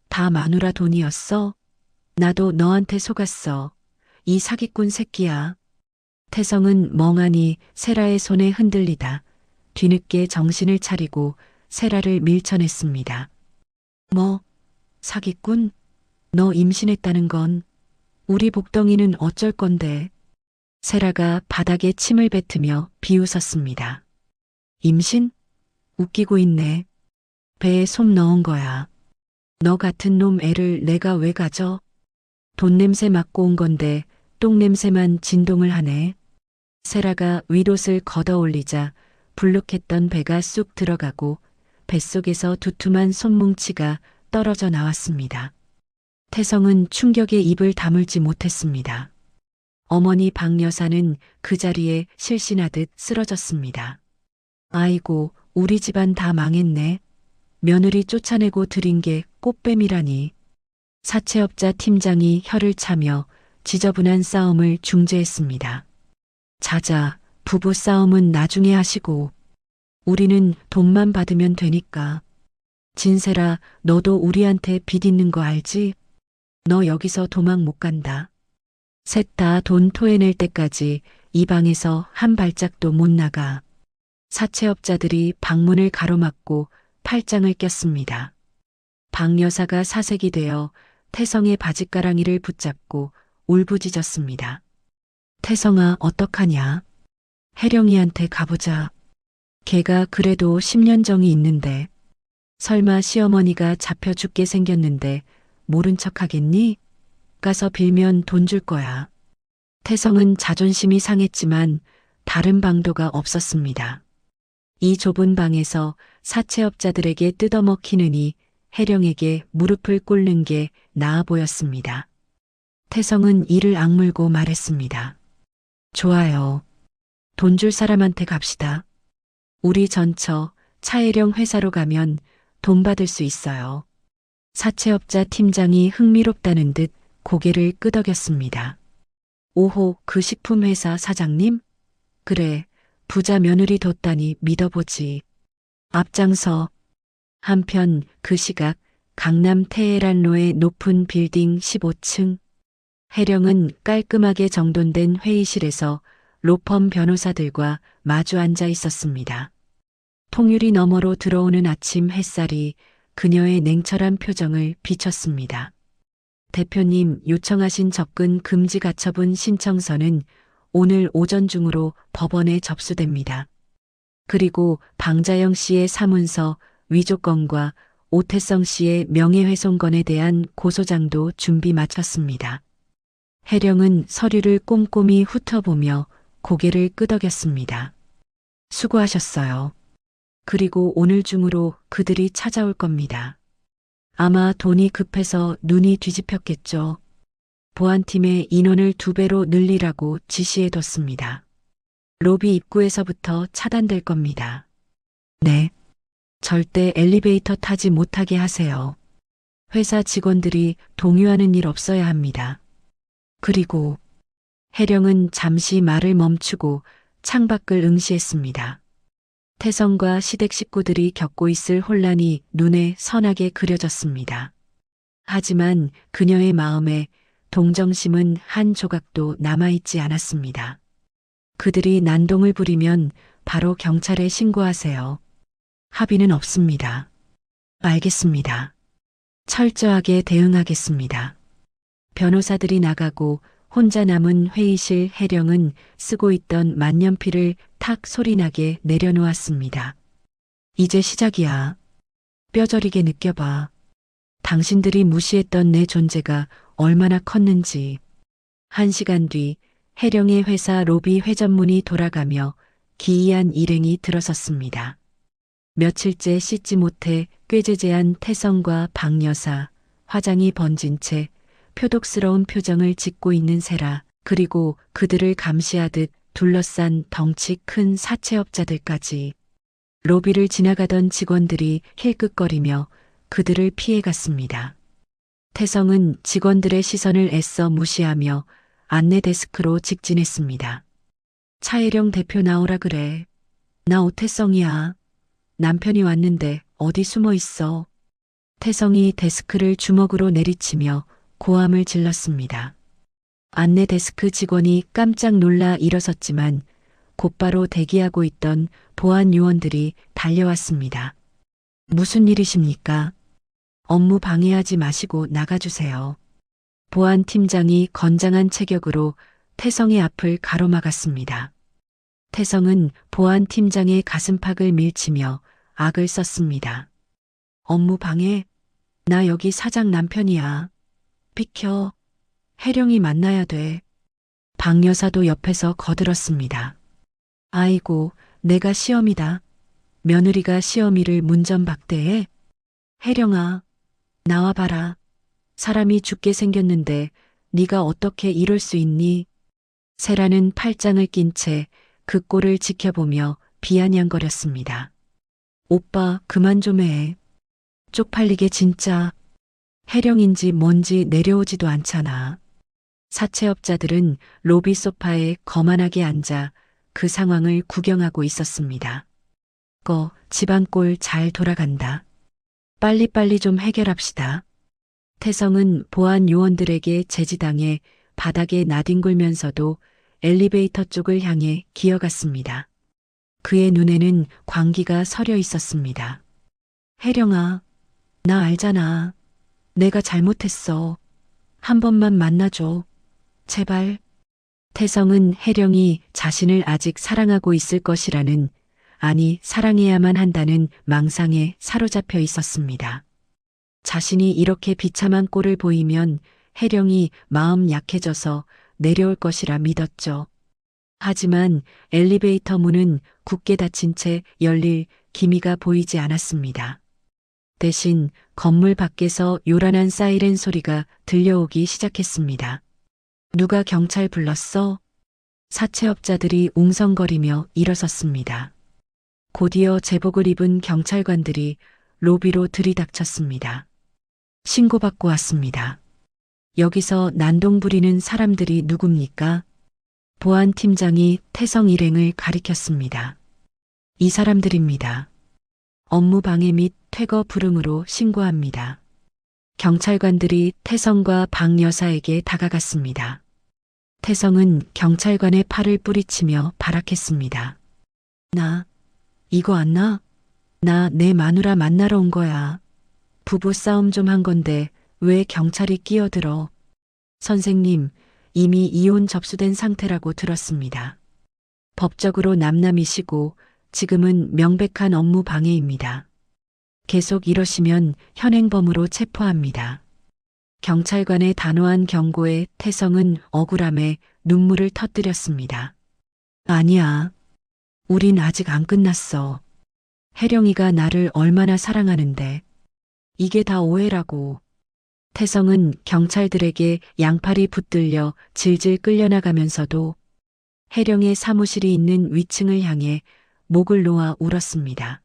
다 마누라 돈이었어? 나도 너한테 속았어. 이 사기꾼 새끼야. 태성은 멍하니 세라의 손에 흔들리다 뒤늦게 정신을 차리고 세라를 밀쳐냈습니다. 뭐? 사기꾼? 너 임신했다는 건 우리 복덩이는 어쩔 건데. 세라가 바닥에 침을 뱉으며 비웃었습니다. 임신? 웃기고 있네. 배에 솜 넣은 거야. 너 같은 놈 애를 내가 왜 가져? 돈 냄새 맡고 온 건데 똥 냄새만 진동을 하네. 세라가 윗옷을 걷어 올리자 불룩했던 배가 쑥 들어가고 뱃속에서 두툼한 손뭉치가 떨어져 나왔습니다. 태성은 충격에 입을 다물지 못했습니다. 어머니 박 여사는 그 자리에 실신하듯 쓰러졌습니다. 아이고, 우리 집안 다 망했네. 며느리 쫓아내고 들인 게 꽃뱀이라니. 사채업자 팀장이 혀를 차며 지저분한 싸움을 중재했습니다. 자자, 부부 싸움은 나중에 하시고 우리는 돈만 받으면 되니까. 진세라, 너도 우리한테 빚 있는 거 알지? 너 여기서 도망 못 간다. 셋 다 돈 토해낼 때까지 이 방에서 한 발짝도 못 나가. 사채업자들이 방문을 가로막고 팔짱을 꼈습니다. 박 여사가 사색이 되어 태성의 바짓가랑이를 붙잡고 울부짖었습니다. 태성아, 어떡하냐? 혜령이한테 가보자. 걔가 그래도 10년 정이 있는데 설마 시어머니가 잡혀 죽게 생겼는데 모른 척 하겠니? 가서 빌면 돈 줄 거야. 태성은 자존심이 상했지만 다른 방도가 없었습니다. 이 좁은 방에서 사채업자들에게 뜯어먹히느니 혜령에게 무릎을 꿇는 게 나아 보였습니다. 태성은 이를 악물고 말했습니다. 좋아요. 돈 줄 사람한테 갑시다. 우리 전처 차혜령 회사로 가면 돈 받을 수 있어요. 사채업자 팀장이 흥미롭다는 듯 고개를 끄덕였습니다. 오호, 그 식품회사 사장님? 그래, 부자 며느리 뒀다니 믿어보지. 앞장서. 한편 그 시각 강남 테헤란로의 높은 빌딩 15층. 혜령은 깔끔하게 정돈된 회의실에서 로펌 변호사들과 마주 앉아 있었습니다. 통유리 너머로 들어오는 아침 햇살이 그녀의 냉철한 표정을 비췄습니다. 대표님 요청하신 접근 금지 가처분 신청서는 오늘 오전 중으로 법원에 접수됩니다. 그리고 방자영 씨의 사문서 위조건과 오태성 씨의 명예훼손건에 대한 고소장도 준비 마쳤습니다. 혜령은 서류를 꼼꼼히 훑어보며 고개를 끄덕였습니다. 수고하셨어요. 그리고 오늘 중으로 그들이 찾아올 겁니다. 아마 돈이 급해서 눈이 뒤집혔겠죠. 보안팀의 인원을 2배로 늘리라고 지시해뒀습니다. 로비 입구에서부터 차단될 겁니다. 네. 절대 엘리베이터 타지 못하게 하세요. 회사 직원들이 동요하는 일 없어야 합니다. 그리고 혜령은 잠시 말을 멈추고 창밖을 응시했습니다. 태성과 시댁 식구들이 겪고 있을 혼란이 눈에 선하게 그려졌습니다. 하지만 그녀의 마음에 동정심은 한 조각도 남아있지 않았습니다. 그들이 난동을 부리면 바로 경찰에 신고하세요. 합의는 없습니다. 알겠습니다. 철저하게 대응하겠습니다. 변호사들이 나가고 혼자 남은 회의실 혜령은 쓰고 있던 만년필을 탁 소리나게 내려놓았습니다. 이제 시작이야. 뼈저리게 느껴봐. 당신들이 무시했던 내 존재가 얼마나 컸는지. 1시간 뒤 혜령의 회사 로비 회전문이 돌아가며 기이한 일행이 들어섰습니다. 며칠째 씻지 못해 꾀죄죄한 태성과 박여사, 화장이 번진 채 표독스러운 표정을 짓고 있는 세라, 그리고 그들을 감시하듯 둘러싼 덩치 큰 사채업자들까지. 로비를 지나가던 직원들이 힐끗거리며 그들을 피해갔습니다. 태성은 직원들의 시선을 애써 무시하며 안내 데스크로 직진했습니다. 차혜령 대표 나오라 그래. 나 오태성이야. 남편이 왔는데 어디 숨어 있어. 태성이 데스크를 주먹으로 내리치며 고함을 질렀습니다. 안내 데스크 직원이 깜짝 놀라 일어섰지만 곧바로 대기하고 있던 보안 요원들이 달려왔습니다. 무슨 일이십니까? 업무 방해하지 마시고 나가주세요. 보안 팀장이 건장한 체격으로 태성의 앞을 가로막았습니다. 태성은 보안 팀장의 가슴팍을 밀치며 악을 썼습니다. 업무 방해? 나 여기 사장 남편이야. 비켜. 혜령이 만나야 돼. 박 여사도 옆에서 거들었습니다. 아이고, 내가 시어미다. 며느리가 시어미를 문전박대해? 혜령아, 나와봐라. 사람이 죽게 생겼는데 네가 어떻게 이럴 수 있니? 세라는 팔짱을 낀 채 그 꼴을 지켜보며 비아냥거렸습니다. 오빠, 그만 좀 해. 쪽팔리게 진짜. 혜령인지 뭔지 내려오지도 않잖아. 사채업자들은 로비 소파에 거만하게 앉아 그 상황을 구경하고 있었습니다. 집안꼴 잘 돌아간다. 빨리빨리 좀 해결합시다. 태성은 보안 요원들에게 제지당해 바닥에 나뒹굴면서도 엘리베이터 쪽을 향해 기어갔습니다. 그의 눈에는 광기가 서려 있었습니다. 혜령아, 나 알잖아. 내가 잘못했어. 한 번만 만나줘. 제발. 태성은 혜령이 자신을 아직 사랑하고 있을 것이라는 아니 사랑해야만 한다는 망상에 사로잡혀 있었습니다. 자신이 이렇게 비참한 꼴을 보이면 혜령이 마음 약해져서 내려올 것이라 믿었죠. 하지만 엘리베이터 문은 굳게 닫힌 채 열릴 기미가 보이지 않았습니다. 대신 건물 밖에서 요란한 사이렌 소리가 들려오기 시작했습니다. 누가 경찰 불렀어? 사채업자들이 웅성거리며 일어섰습니다. 곧이어 제복을 입은 경찰관들이 로비로 들이닥쳤습니다. 신고받고 왔습니다. 여기서 난동 부리는 사람들이 누굽니까? 보안팀장이 태성 일행을 가리켰습니다. 이 사람들입니다. 업무 방해 및 퇴거 불응으로 신고합니다. 경찰관들이 태성과 박 여사에게 다가갔습니다. 태성은 경찰관의 팔을 뿌리치며 발악했습니다. 나 이거 안 나? 나 내 마누라 만나러 온 거야. 부부 싸움 좀 한 건데 왜 경찰이 끼어들어? 선생님, 이미 이혼 접수된 상태라고 들었습니다. 법적으로 남남이시고 지금은 명백한 업무 방해입니다. 계속 이러시면 현행범으로 체포합니다. 경찰관의 단호한 경고에 태성은 억울함에 눈물을 터뜨렸습니다. 아니야. 우린 아직 안 끝났어. 혜령이가 나를 얼마나 사랑하는데. 이게 다 오해라고. 태성은 경찰들에게 양팔이 붙들려 질질 끌려나가면서도 혜령의 사무실이 있는 위층을 향해 목을 놓아 울었습니다.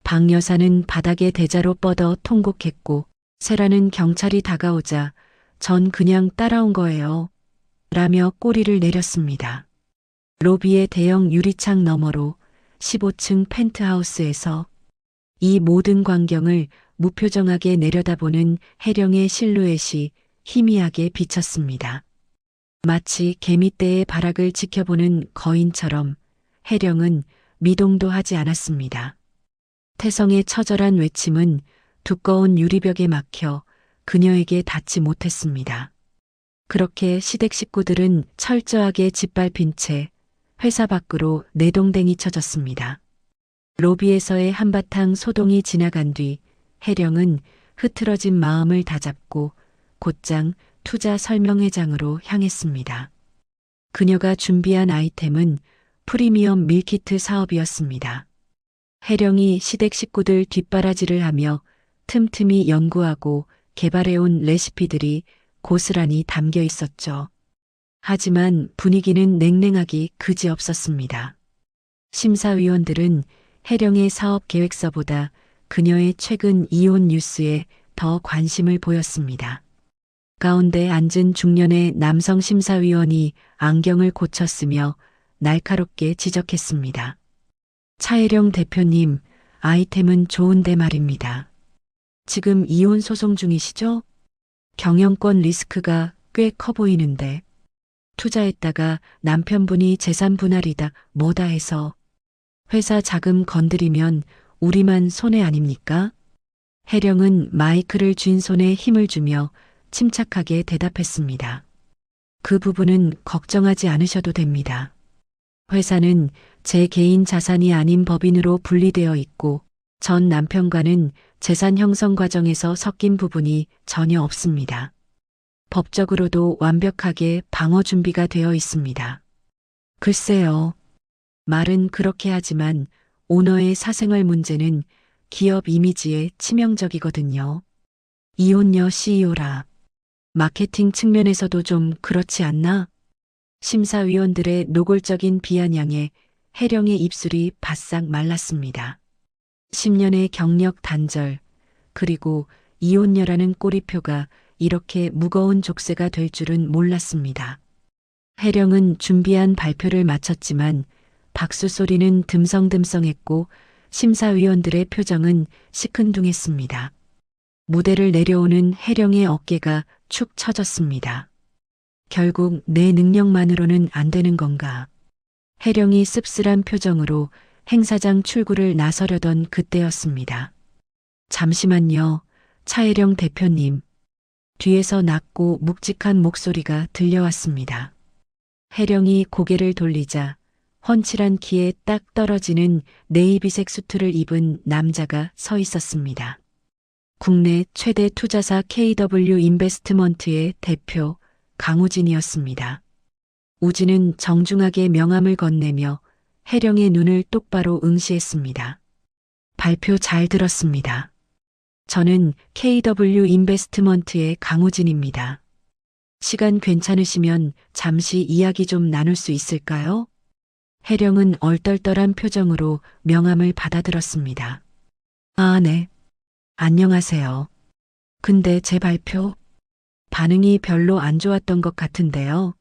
박 여사는 바닥에 대자로 뻗어 통곡했고 세라는 경찰이 다가오자 전 그냥 따라온 거예요. 라며 꼬리를 내렸습니다. 로비의 대형 유리창 너머로 15층 펜트하우스에서 이 모든 광경을 무표정하게 내려다보는 혜령의 실루엣이 희미하게 비쳤습니다. 마치 개미떼의 발악을 지켜보는 거인처럼 혜령은 미동도 하지 않았습니다. 태성의 처절한 외침은 두꺼운 유리벽에 막혀 그녀에게 닿지 못했습니다. 그렇게 시댁 식구들은 철저하게 짓밟힌 채 회사 밖으로 내동댕이 쳐졌습니다. 로비에서의 한바탕 소동이 지나간 뒤 혜령은 흐트러진 마음을 다잡고 곧장 투자 설명회장으로 향했습니다. 그녀가 준비한 아이템은 프리미엄 밀키트 사업이었습니다. 혜령이 시댁 식구들 뒷바라지를 하며 틈틈이 연구하고 개발해온 레시피들이 고스란히 담겨 있었죠. 하지만 분위기는 냉랭하기 그지없었습니다. 심사위원들은 혜령의 사업 계획서보다 그녀의 최근 이혼 뉴스에 더 관심을 보였습니다. 가운데 앉은 중년의 남성 심사위원이 안경을 고쳤으며 날카롭게 지적했습니다. 차혜령 대표님, 아이템은 좋은데 말입니다. 지금 이혼 소송 중이시죠? 경영권 리스크가 꽤 커 보이는데 투자했다가 남편분이 재산 분할이다 뭐다 해서 회사 자금 건드리면 우리만 손해 아닙니까? 혜령은 마이크를 쥔 손에 힘을 주며 침착하게 대답했습니다. 그 부분은 걱정하지 않으셔도 됩니다. 회사는 제 개인 자산이 아닌 법인으로 분리되어 있고 전 남편과는 재산 형성 과정에서 섞인 부분이 전혀 없습니다. 법적으로도 완벽하게 방어 준비가 되어 있습니다. 글쎄요. 말은 그렇게 하지만 오너의 사생활 문제는 기업 이미지에 치명적이거든요. 이혼녀 CEO라. 마케팅 측면에서도 좀 그렇지 않나? 심사위원들의 노골적인 비아냥에 혜령의 입술이 바싹 말랐습니다. 10년의 경력 단절, 그리고 이혼녀라는 꼬리표가 이렇게 무거운 족쇄가 될 줄은 몰랐습니다. 혜령은 준비한 발표를 마쳤지만 박수 소리는 듬성듬성했고 심사위원들의 표정은 시큰둥했습니다. 무대를 내려오는 혜령의 어깨가 축 처졌습니다. 결국 내 능력만으로는 안 되는 건가? 혜령이 씁쓸한 표정으로 행사장 출구를 나서려던 그때였습니다. 잠시만요, 차혜령 대표님. 뒤에서 낮고 묵직한 목소리가 들려왔습니다. 혜령이 고개를 돌리자 훤칠한 키에 딱 떨어지는 네이비색 수트를 입은 남자가 서 있었습니다. 국내 최대 투자사 KW 인베스트먼트의 대표 강우진이었습니다. 우진은 정중하게 명함을 건네며 혜령의 눈을 똑바로 응시했습니다. 발표 잘 들었습니다. 저는 KW 인베스트먼트의 강우진입니다. 시간 괜찮으시면 잠시 이야기 좀 나눌 수 있을까요? 혜령은 얼떨떨한 표정으로 명함을 받아들었습니다. 아, 네. 안녕하세요. 근데 제 발표? 반응이 별로 안 좋았던 것 같은데요.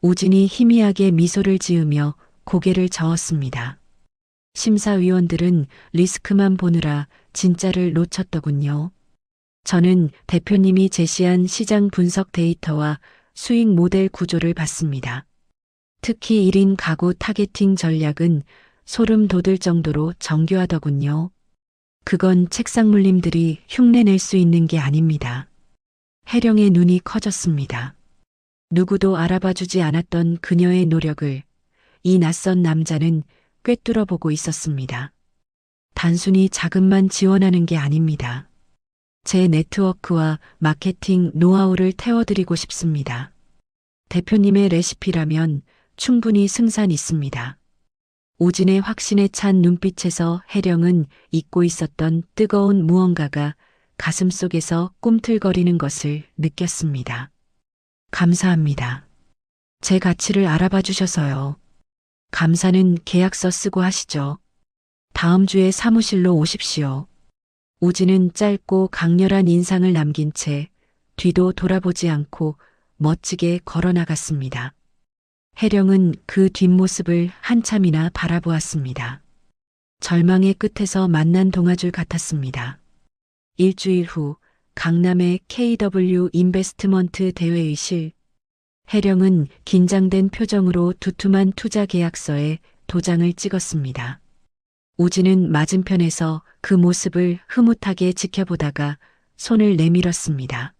우진이 희미하게 미소를 지으며 고개를 저었습니다. 심사위원들은 리스크만 보느라 진짜를 놓쳤더군요. 저는 대표님이 제시한 시장 분석 데이터와 수익 모델 구조를 봤습니다. 특히 1인 가구 타겟팅 전략은 소름 돋을 정도로 정교하더군요. 그건 책상 물림들이 흉내낼 수 있는 게 아닙니다. 혜령의 눈이 커졌습니다. 누구도 알아봐주지 않았던 그녀의 노력을 이 낯선 남자는 꿰뚫어 보고 있었습니다. 단순히 자금만 지원하는 게 아닙니다. 제 네트워크와 마케팅 노하우를 태워드리고 싶습니다. 대표님의 레시피라면 충분히 승산 있습니다. 우진의 확신에 찬 눈빛에서 혜령은 잊고 있었던 뜨거운 무언가가 가슴속에서 꿈틀거리는 것을 느꼈습니다. 감사합니다. 제 가치를 알아봐 주셔서요. 감사는 계약서 쓰고 하시죠. 다음 주에 사무실로 오십시오. 우진은 짧고 강렬한 인상을 남긴 채 뒤도 돌아보지 않고 멋지게 걸어 나갔습니다. 혜령은 그 뒷모습을 한참이나 바라보았습니다. 절망의 끝에서 만난 동아줄 같았습니다. 일주일 후 강남의 KW 인베스트먼트 대회의 실, 혜령은 긴장된 표정으로 두툼한 투자 계약서에 도장을 찍었습니다. 우진은 맞은편에서 그 모습을 흐뭇하게 지켜보다가 손을 내밀었습니다.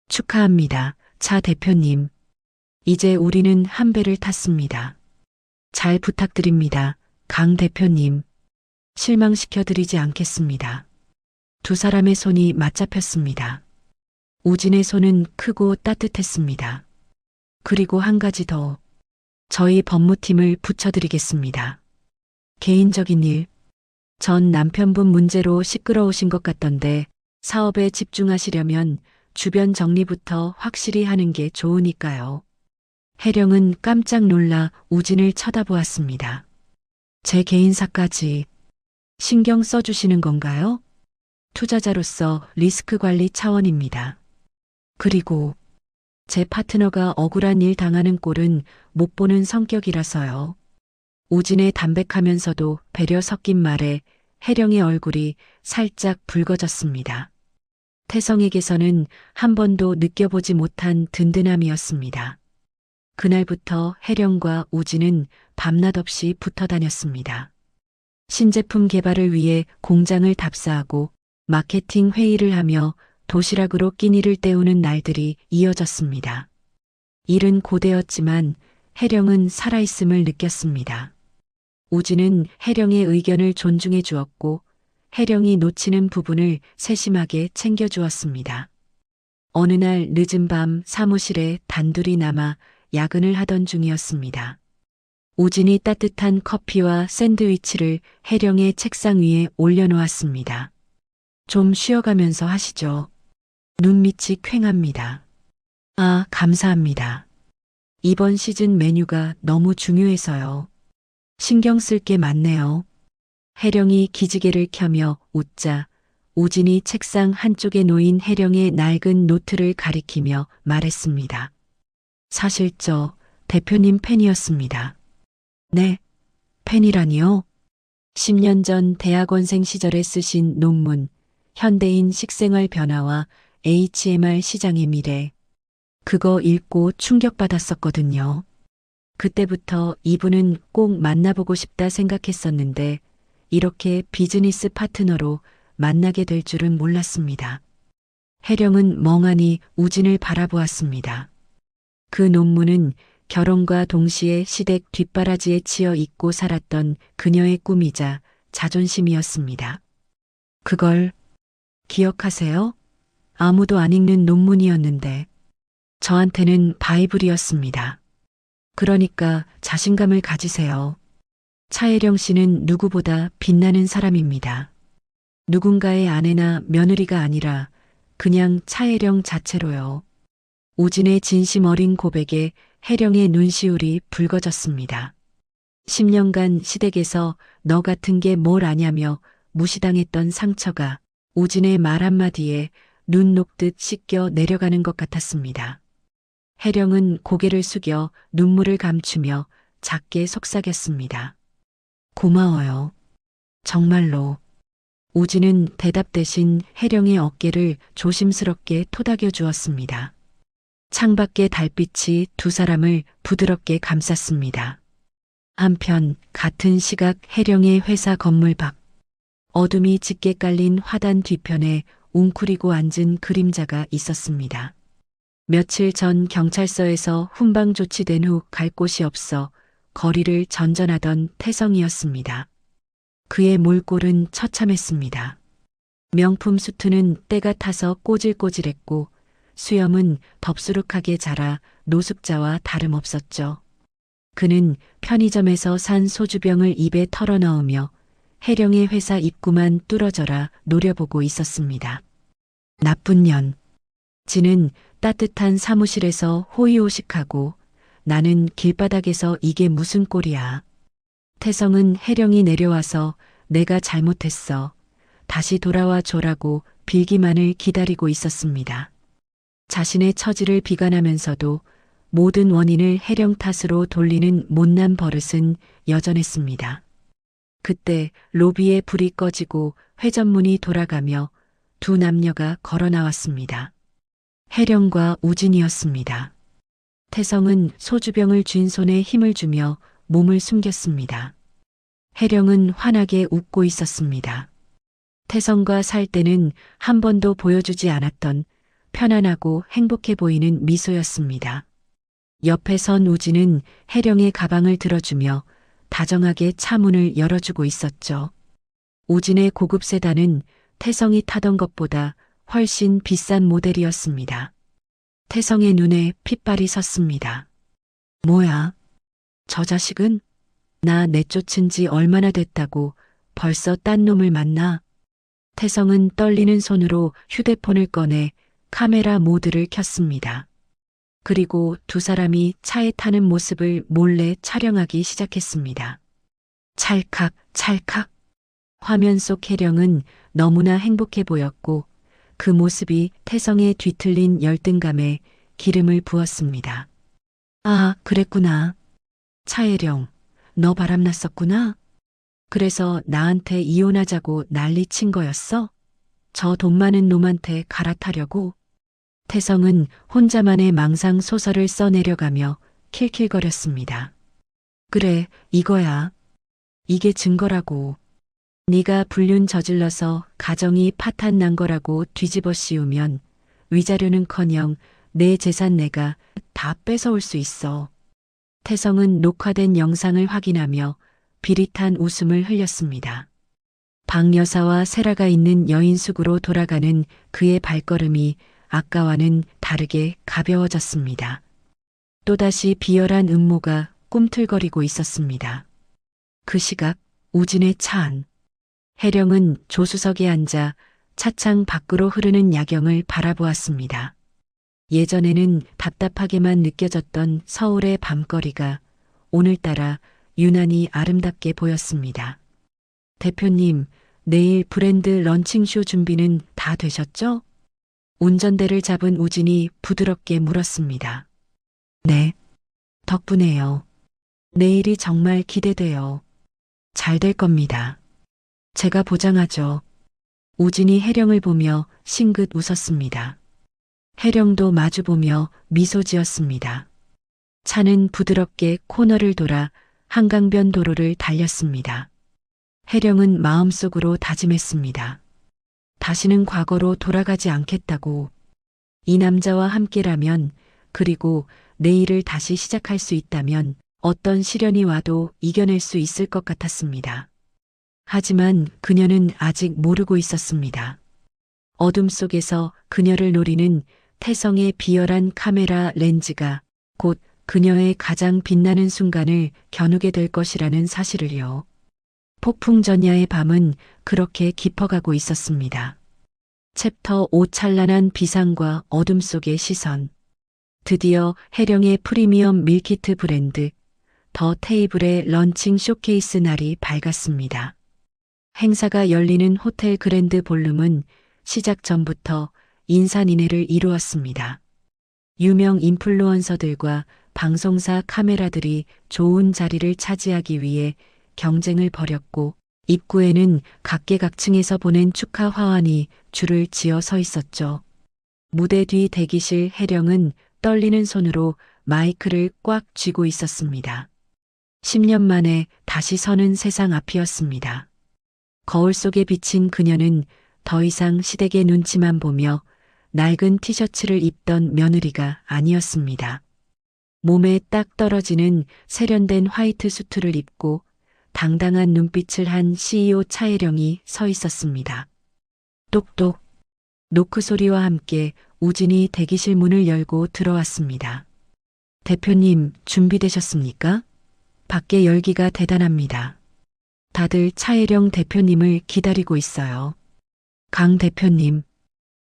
축하합니다, 차 대표님. 이제 우리는 한 배를 탔습니다. 잘 부탁드립니다, 강 대표님. 실망시켜드리지 않겠습니다. 두 사람의 손이 맞잡혔습니다. 우진의 손은 크고 따뜻했습니다. 그리고 한 가지 더. 저희 법무팀을 붙여드리겠습니다. 개인적인 일. 전 남편분 문제로 시끄러우신 것 같던데 사업에 집중하시려면 주변 정리부터 확실히 하는 게 좋으니까요. 혜령은 깜짝 놀라 우진을 쳐다보았습니다. 제 개인사까지 신경 써주시는 건가요? 투자자로서 리스크 관리 차원입니다. 그리고 제 파트너가 억울한 일 당하는 꼴은 못 보는 성격이라서요. 우진의 담백하면서도 배려 섞인 말에 혜령의 얼굴이 살짝 붉어졌습니다. 태성에게서는 한 번도 느껴보지 못한 든든함이었습니다. 그날부터 혜령과 우진은 밤낮 없이 붙어 다녔습니다. 신제품 개발을 위해 공장을 답사하고 마케팅 회의를 하며 도시락으로 끼니를 때우는 날들이 이어졌습니다. 일은 고되었지만 혜령은 살아있음을 느꼈습니다. 우진은 혜령의 의견을 존중해 주었고 혜령이 놓치는 부분을 세심하게 챙겨주었습니다. 어느 날 늦은 밤 사무실에 단둘이 남아 야근을 하던 중이었습니다. 우진이 따뜻한 커피와 샌드위치를 혜령의 책상 위에 올려놓았습니다. 좀 쉬어가면서 하시죠. 눈밑이 퀭합니다. 아, 감사합니다. 이번 시즌 메뉴가 너무 중요해서요. 신경 쓸 게 많네요. 혜령이 기지개를 켜며 웃자 우진이 책상 한쪽에 놓인 혜령의 낡은 노트를 가리키며 말했습니다. 사실 저 대표님 팬이었습니다. 네, 팬이라니요? 10년 전 대학원생 시절에 쓰신 논문 현대인 식생활 변화와 HMR 시장의 미래. 그거 읽고 충격받았었거든요. 그때부터 이분은 꼭 만나보고 싶다 생각했었는데 이렇게 비즈니스 파트너로 만나게 될 줄은 몰랐습니다. 혜령은 멍하니 우진을 바라보았습니다. 그 논문은 결혼과 동시에 시댁 뒷바라지에 치여 있고 살았던 그녀의 꿈이자 자존심이었습니다. 그걸 기억하세요? 아무도 안 읽는 논문이었는데 저한테는 바이블이었습니다. 그러니까 자신감을 가지세요. 차혜령 씨는 누구보다 빛나는 사람입니다. 누군가의 아내나 며느리가 아니라 그냥 차혜령 자체로요. 우진의 진심 어린 고백에 혜령의 눈시울이 붉어졌습니다. 10년간 시댁에서 너 같은 게 뭘 아냐며 무시당했던 상처가 우진의 말 한마디에 눈 녹듯 씻겨 내려가는 것 같았습니다. 혜령은 고개를 숙여 눈물을 감추며 작게 속삭였습니다. 고마워요. 정말로. 우진은 대답 대신 혜령의 어깨를 조심스럽게 토닥여 주었습니다. 창밖의 달빛이 두 사람을 부드럽게 감쌌습니다. 한편 같은 시각 혜령의 회사 건물 밖. 어둠이 짙게 깔린 화단 뒤편에 웅크리고 앉은 그림자가 있었습니다. 며칠 전 경찰서에서 훈방 조치된 후 갈 곳이 없어 거리를 전전하던 태성이었습니다. 그의 몰골은 처참했습니다. 명품 수트는 때가 타서 꼬질꼬질했고 수염은 덥수룩하게 자라 노숙자와 다름없었죠. 그는 편의점에서 산 소주병을 입에 털어넣으며 혜령의 회사 입구만 뚫어져라 노려보고 있었습니다. 나쁜 년. 지는 따뜻한 사무실에서 호의호식하고 나는 길바닥에서 이게 무슨 꼴이야. 태성은 혜령이 내려와서 내가 잘못했어. 다시 돌아와 줘라고 빌기만을 기다리고 있었습니다. 자신의 처지를 비관하면서도 모든 원인을 혜령 탓으로 돌리는 못난 버릇은 여전했습니다. 그때 로비에 불이 꺼지고 회전문이 돌아가며 두 남녀가 걸어 나왔습니다. 혜령과 우진이었습니다. 태성은 소주병을 쥔 손에 힘을 주며 몸을 숨겼습니다. 혜령은 환하게 웃고 있었습니다. 태성과 살 때는 한 번도 보여주지 않았던 편안하고 행복해 보이는 미소였습니다. 옆에 선 우진은 혜령의 가방을 들어주며 다정하게 차 문을 열어주고 있었죠. 우진의 고급 세단은 태성이 타던 것보다 훨씬 비싼 모델이었습니다. 태성의 눈에 핏발이 섰습니다. 뭐야? 저 자식은? 나 내쫓은 지 얼마나 됐다고 벌써 딴 놈을 만나? 태성은 떨리는 손으로 휴대폰을 꺼내 카메라 모드를 켰습니다. 그리고 두 사람이 차에 타는 모습을 몰래 촬영하기 시작했습니다. 찰칵, 찰칵. 화면 속 혜령은 너무나 행복해 보였고 그 모습이 태성의 뒤틀린 열등감에 기름을 부었습니다. 아, 그랬구나. 차혜령, 너 바람났었구나. 그래서 나한테 이혼하자고 난리친 거였어? 저 돈 많은 놈한테 갈아타려고? 태성은 혼자만의 망상 소설을 써내려가며 킬킬거렸습니다. 그래, 이거야. 이게 증거라고. 네가 불륜 저질러서 가정이 파탄 난 거라고 뒤집어 씌우면 위자료는커녕 내 재산 내가 다 뺏어올 수 있어. 태성은 녹화된 영상을 확인하며 비릿한 웃음을 흘렸습니다. 박 여사와 세라가 있는 여인숙으로 돌아가는 그의 발걸음이 아까와는 다르게 가벼워졌습니다. 또다시 비열한 음모가 꿈틀거리고 있었습니다. 그 시각 우진의 차 안. 혜령은 조수석에 앉아 차창 밖으로 흐르는 야경을 바라보았습니다. 예전에는 답답하게만 느껴졌던 서울의 밤거리가 오늘따라 유난히 아름답게 보였습니다. 대표님, 내일 브랜드 런칭쇼 준비는 다 되셨죠? 운전대를 잡은 우진이 부드럽게 물었습니다. 네. 덕분에요. 내일이 정말 기대돼요. 잘 될 겁니다. 제가 보장하죠. 우진이 혜령을 보며 싱긋 웃었습니다. 혜령도 마주보며 미소 지었습니다. 차는 부드럽게 코너를 돌아 한강변 도로를 달렸습니다. 혜령은 마음속으로 다짐했습니다. 다시는 과거로 돌아가지 않겠다고. 이 남자와 함께라면, 그리고 내일을 다시 시작할 수 있다면 어떤 시련이 와도 이겨낼 수 있을 것 같았습니다. 하지만 그녀는 아직 모르고 있었습니다. 어둠 속에서 그녀를 노리는 태성의 비열한 카메라 렌즈가 곧 그녀의 가장 빛나는 순간을 겨누게 될 것이라는 사실을요. 폭풍전야의 밤은 그렇게 깊어가고 있었습니다. 챕터 5 찬란한 비상과 어둠 속의 시선. 드디어 해령의 프리미엄 밀키트 브랜드 더 테이블의 런칭 쇼케이스 날이 밝았습니다. 행사가 열리는 호텔 그랜드 볼룸은 시작 전부터 인산인해를 이루었습니다. 유명 인플루언서들과 방송사 카메라들이 좋은 자리를 차지하기 위해 경쟁을 벌였고 입구에는 각계각층에서 보낸 축하 화환이 줄을 지어 서 있었죠. 무대 뒤 대기실 해령은 떨리는 손으로 마이크를 꽉 쥐고 있었습니다. 10년 만에 다시 서는 세상 앞이었습니다. 거울 속에 비친 그녀는 더 이상 시댁의 눈치만 보며 낡은 티셔츠를 입던 며느리가 아니었습니다. 몸에 딱 떨어지는 세련된 화이트 수트를 입고 당당한 눈빛을 한 CEO 차혜령이 서 있었습니다. 똑똑. 노크 소리와 함께 우진이 대기실 문을 열고 들어왔습니다. 대표님, 준비되셨습니까? 밖에 열기가 대단합니다. 다들 차혜령 대표님을 기다리고 있어요. 강 대표님,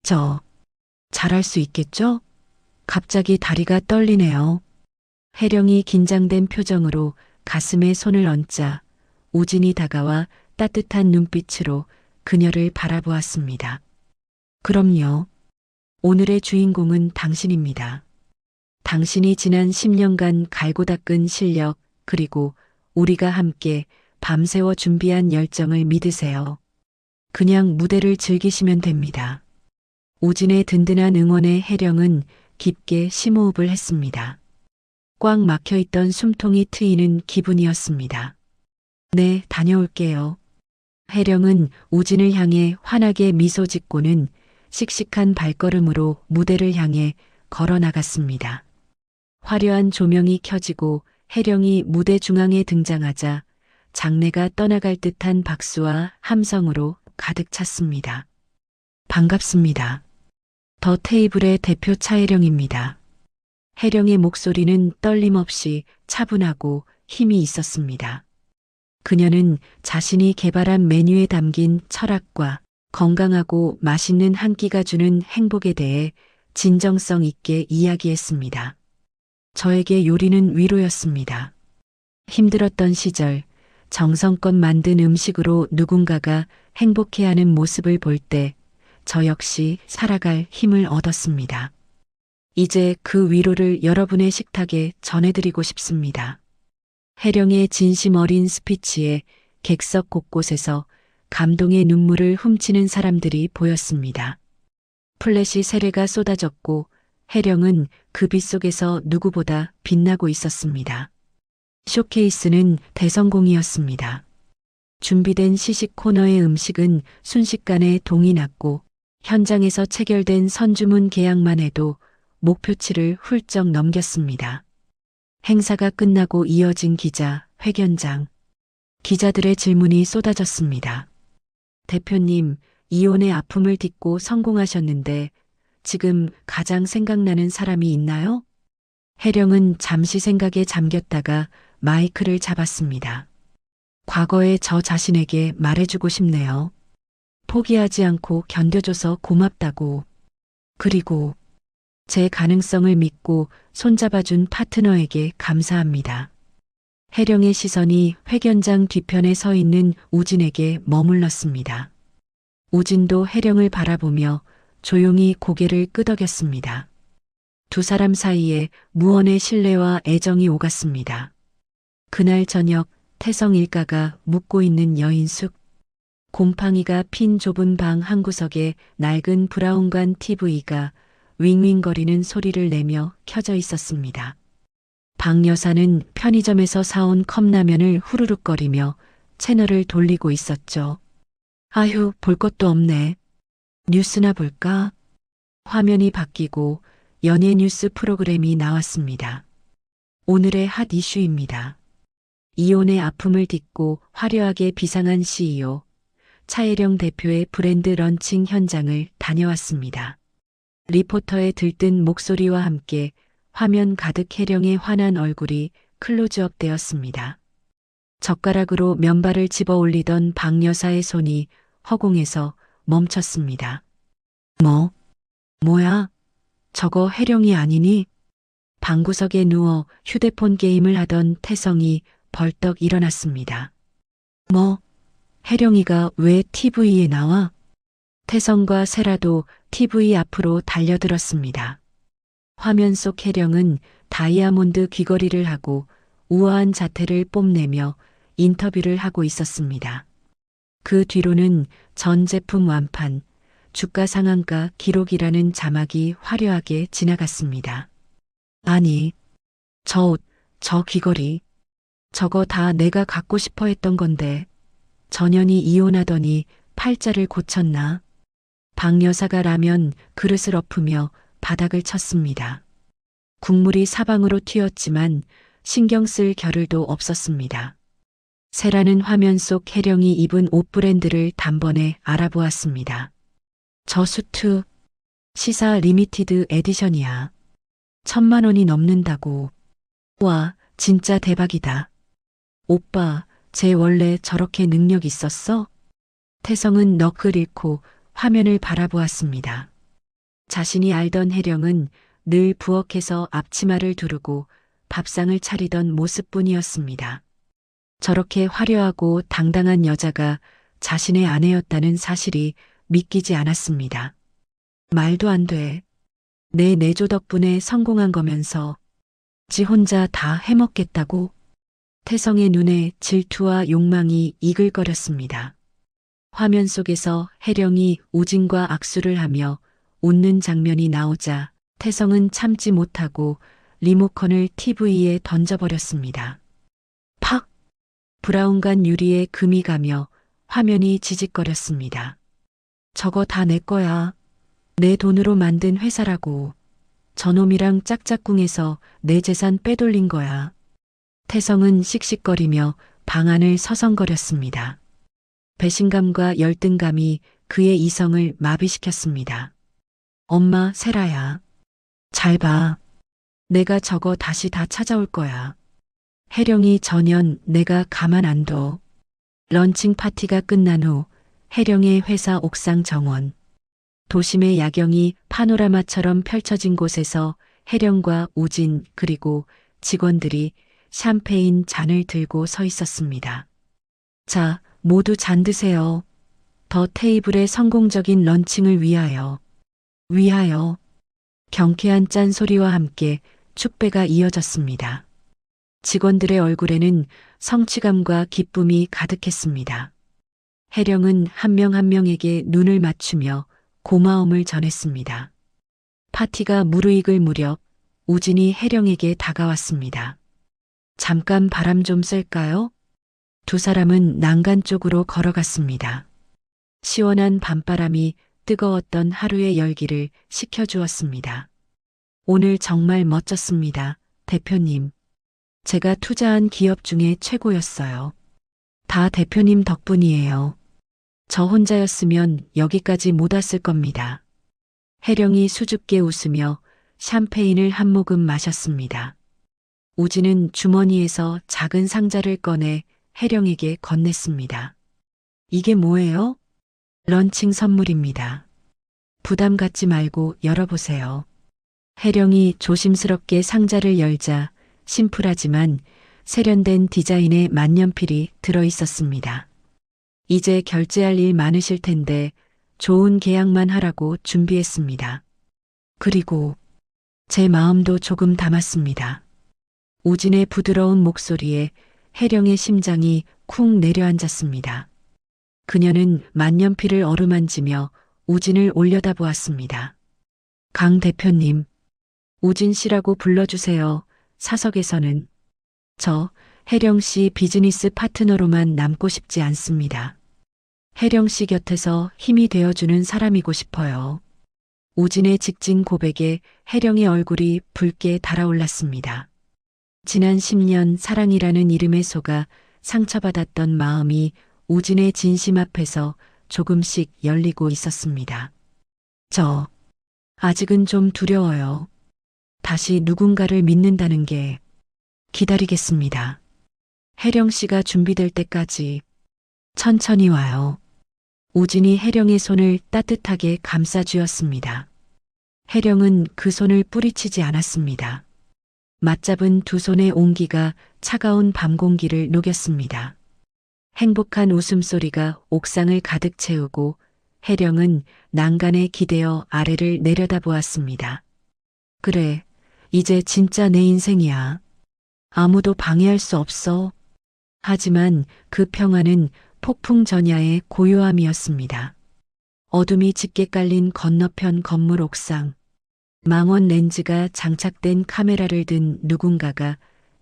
저 잘할 수 있겠죠? 갑자기 다리가 떨리네요. 혜령이 긴장된 표정으로 가슴에 손을 얹자 우진이 다가와 따뜻한 눈빛으로 그녀를 바라보았습니다. 그럼요. 오늘의 주인공은 당신입니다. 당신이 지난 10년간 갈고 닦은 실력 그리고 우리가 함께 밤새워 준비한 열정을 믿으세요. 그냥 무대를 즐기시면 됩니다. 우진의 든든한 응원에 혜령은 깊게 심호흡을 했습니다. 꽉 막혀있던 숨통이 트이는 기분이었습니다. 네, 다녀올게요. 혜령은 우진을 향해 환하게 미소 짓고는 씩씩한 발걸음으로 무대를 향해 걸어 나갔습니다. 화려한 조명이 켜지고 혜령이 무대 중앙에 등장하자 장내가 떠나갈 듯한 박수와 함성으로 가득 찼습니다. 반갑습니다. 더 테이블의 대표 차혜령입니다. 혜령의 목소리는 떨림 없이 차분하고 힘이 있었습니다. 그녀는 자신이 개발한 메뉴에 담긴 철학과 건강하고 맛있는 한 끼가 주는 행복에 대해 진정성 있게 이야기했습니다. 저에게 요리는 위로였습니다. 힘들었던 시절 정성껏 만든 음식으로 누군가가 행복해하는 모습을 볼 때 저 역시 살아갈 힘을 얻었습니다. 이제 그 위로를 여러분의 식탁에 전해드리고 싶습니다. 혜령의 진심 어린 스피치에 객석 곳곳에서 감동의 눈물을 훔치는 사람들이 보였습니다. 플래시 세례가 쏟아졌고 혜령은 그 빛 속에서 누구보다 빛나고 있었습니다. 쇼케이스는 대성공이었습니다. 준비된 시식 코너의 음식은 순식간에 동이 났고 현장에서 체결된 선주문 계약만 해도 목표치를 훌쩍 넘겼습니다. 행사가 끝나고 이어진 기자 회견장. 기자들의 질문이 쏟아졌습니다. 대표님, 이혼의 아픔을 딛고 성공하셨는데 지금 가장 생각나는 사람이 있나요? 혜령은 잠시 생각에 잠겼다가 마이크를 잡았습니다. 과거의 저 자신에게 말해주고 싶네요. 포기하지 않고 견뎌줘서 고맙다고. 그리고 제 가능성을 믿고 손잡아준 파트너에게 감사합니다. 혜령의 시선이 회견장 뒤편에 서 있는 우진에게 머물렀습니다. 우진도 혜령을 바라보며 조용히 고개를 끄덕였습니다. 두 사람 사이에 무언의 신뢰와 애정이 오갔습니다. 그날 저녁 태성 일가가 묵고 있는 여인숙. 곰팡이가 핀 좁은 방 한 구석에 낡은 브라운관 TV가 윙윙거리는 소리를 내며 켜져 있었습니다. 박 여사는 편의점에서 사온 컵라면을 후루룩거리며 채널을 돌리고 있었죠. 아휴, 볼 것도 없네. 뉴스나 볼까? 화면이 바뀌고 연예 뉴스 프로그램이 나왔습니다. 오늘의 핫 이슈입니다. 이혼의 아픔을 딛고 화려하게 비상한 CEO, 차혜령 대표의 브랜드 런칭 현장을 다녀왔습니다. 리포터의 들뜬 목소리와 함께 화면 가득 혜령의 환한 얼굴이 클로즈업 되었습니다. 젓가락으로 면발을 집어 올리던 박 여사의 손이 허공에서 멈췄습니다. 뭐야? 저거 혜령이 아니니? 방구석에 누워 휴대폰 게임을 하던 태성이 벌떡 일어났습니다. 혜령이가 왜 TV에 나와? 태성과 세라도 TV 앞으로 달려들었습니다. 화면 속 혜령은 다이아몬드 귀걸이를 하고 우아한 자태를 뽐내며 인터뷰를 하고 있었습니다. 그 뒤로는 전 제품 완판, 주가 상한가 기록이라는 자막이 화려하게 지나갔습니다. 아니, 저 옷, 저 귀걸이, 저거 다 내가 갖고 싶어 했던 건데, 전현이 이혼하더니 팔자를 고쳤나? 박 여사가 라면 그릇을 엎으며 바닥을 쳤습니다. 국물이 사방으로 튀었지만 신경 쓸 겨를도 없었습니다. 세라는 화면 속 혜령이 입은 옷 브랜드를 단번에 알아보았습니다. 저 수트, 시사 리미티드 에디션이야. 1,000만 원이 넘는다고. 와, 진짜 대박이다. 오빠, 쟤 원래 저렇게 능력 있었어? 태성은 넋을 잃고 화면을 바라보았습니다. 자신이 알던 혜령은 늘 부엌에서 앞치마를 두르고 밥상을 차리던 모습뿐이었습니다. 저렇게 화려하고 당당한 여자가 자신의 아내였다는 사실이 믿기지 않았습니다. 말도 안 돼. 내 내조 덕분에 성공한 거면서 지 혼자 다 해먹겠다고? 태성의 눈에 질투와 욕망이 이글거렸습니다. 화면 속에서 혜령이 우진과 악수를 하며 웃는 장면이 나오자 태성은 참지 못하고 리모컨을 TV에 던져버렸습니다. 팍! 브라운관 유리에 금이 가며 화면이 지직거렸습니다. 저거 다 내 거야. 내 돈으로 만든 회사라고. 저놈이랑 짝짝꿍해서 내 재산 빼돌린 거야. 태성은 씩씩거리며 방안을 서성거렸습니다. 배신감과 열등감이 그의 이성을 마비시켰습니다. 엄마, 세라야. 잘 봐. 내가 저거 다시 다 찾아올 거야. 혜령이 전현 내가 가만 안 둬. 런칭 파티가 끝난 후 혜령의 회사 옥상 정원. 도심의 야경이 파노라마처럼 펼쳐진 곳에서 혜령과 우진 그리고 직원들이 샴페인 잔을 들고 서 있었습니다. 자, 모두 잔 드세요. 더 테이블의 성공적인 런칭을 위하여. 경쾌한 짠소리와 함께 축배가 이어졌습니다. 직원들의 얼굴에는 성취감과 기쁨이 가득했습니다. 혜령은 한 명 한 명에게 눈을 맞추며 고마움을 전했습니다. 파티가 무르익을 무렵 우진이 혜령에게 다가왔습니다. 잠깐 바람 좀 쐴까요? 두 사람은 난간 쪽으로 걸어갔습니다. 시원한 밤바람이 뜨거웠던 하루의 열기를 식혀주었습니다. 오늘 정말 멋졌습니다, 대표님. 제가 투자한 기업 중에 최고였어요. 다 대표님 덕분이에요. 저 혼자였으면 여기까지 못 왔을 겁니다. 혜령이 수줍게 웃으며 샴페인을 한 모금 마셨습니다. 우진은 주머니에서 작은 상자를 꺼내 혜령에게 건넸습니다. 이게 뭐예요? 런칭 선물입니다. 부담 갖지 말고 열어보세요. 혜령이 조심스럽게 상자를 열자 심플하지만 세련된 디자인의 만년필이 들어있었습니다. 이제 결제할 일 많으실 텐데 좋은 계약만 하라고 준비했습니다. 그리고 제 마음도 조금 담았습니다. 우진의 부드러운 목소리에 혜령의 심장이 쿵 내려앉았습니다. 그녀는 만년필을 어루만지며 우진을 올려다보았습니다. 강 대표님, 우진 씨라고 불러주세요. 사석에서는 저 혜령 씨 비즈니스 파트너로만 남고 싶지 않습니다. 혜령 씨 곁에서 힘이 되어주는 사람이고 싶어요. 우진의 직진 고백에 혜령의 얼굴이 붉게 달아올랐습니다. 지난 10년 사랑이라는 이름에 속아 상처받았던 마음이 우진의 진심 앞에서 조금씩 열리고 있었습니다. 저, 아직은 좀 두려워요. 다시 누군가를 믿는다는 게 기다리겠습니다. 혜령 씨가 준비될 때까지 천천히 와요. 우진이 혜령의 손을 따뜻하게 감싸주었습니다. 혜령은 그 손을 뿌리치지 않았습니다. 맞잡은 두 손의 온기가 차가운 밤 공기를 녹였습니다. 행복한 웃음소리가 옥상을 가득 채우고 혜령은 난간에 기대어 아래를 내려다보았습니다. 그래, 이제 진짜 내 인생이야. 아무도 방해할 수 없어. 하지만 그 평화는 폭풍 전야의 고요함이었습니다. 어둠이 짙게 깔린 건너편 건물 옥상. 망원 렌즈가 장착된 카메라를 든 누군가가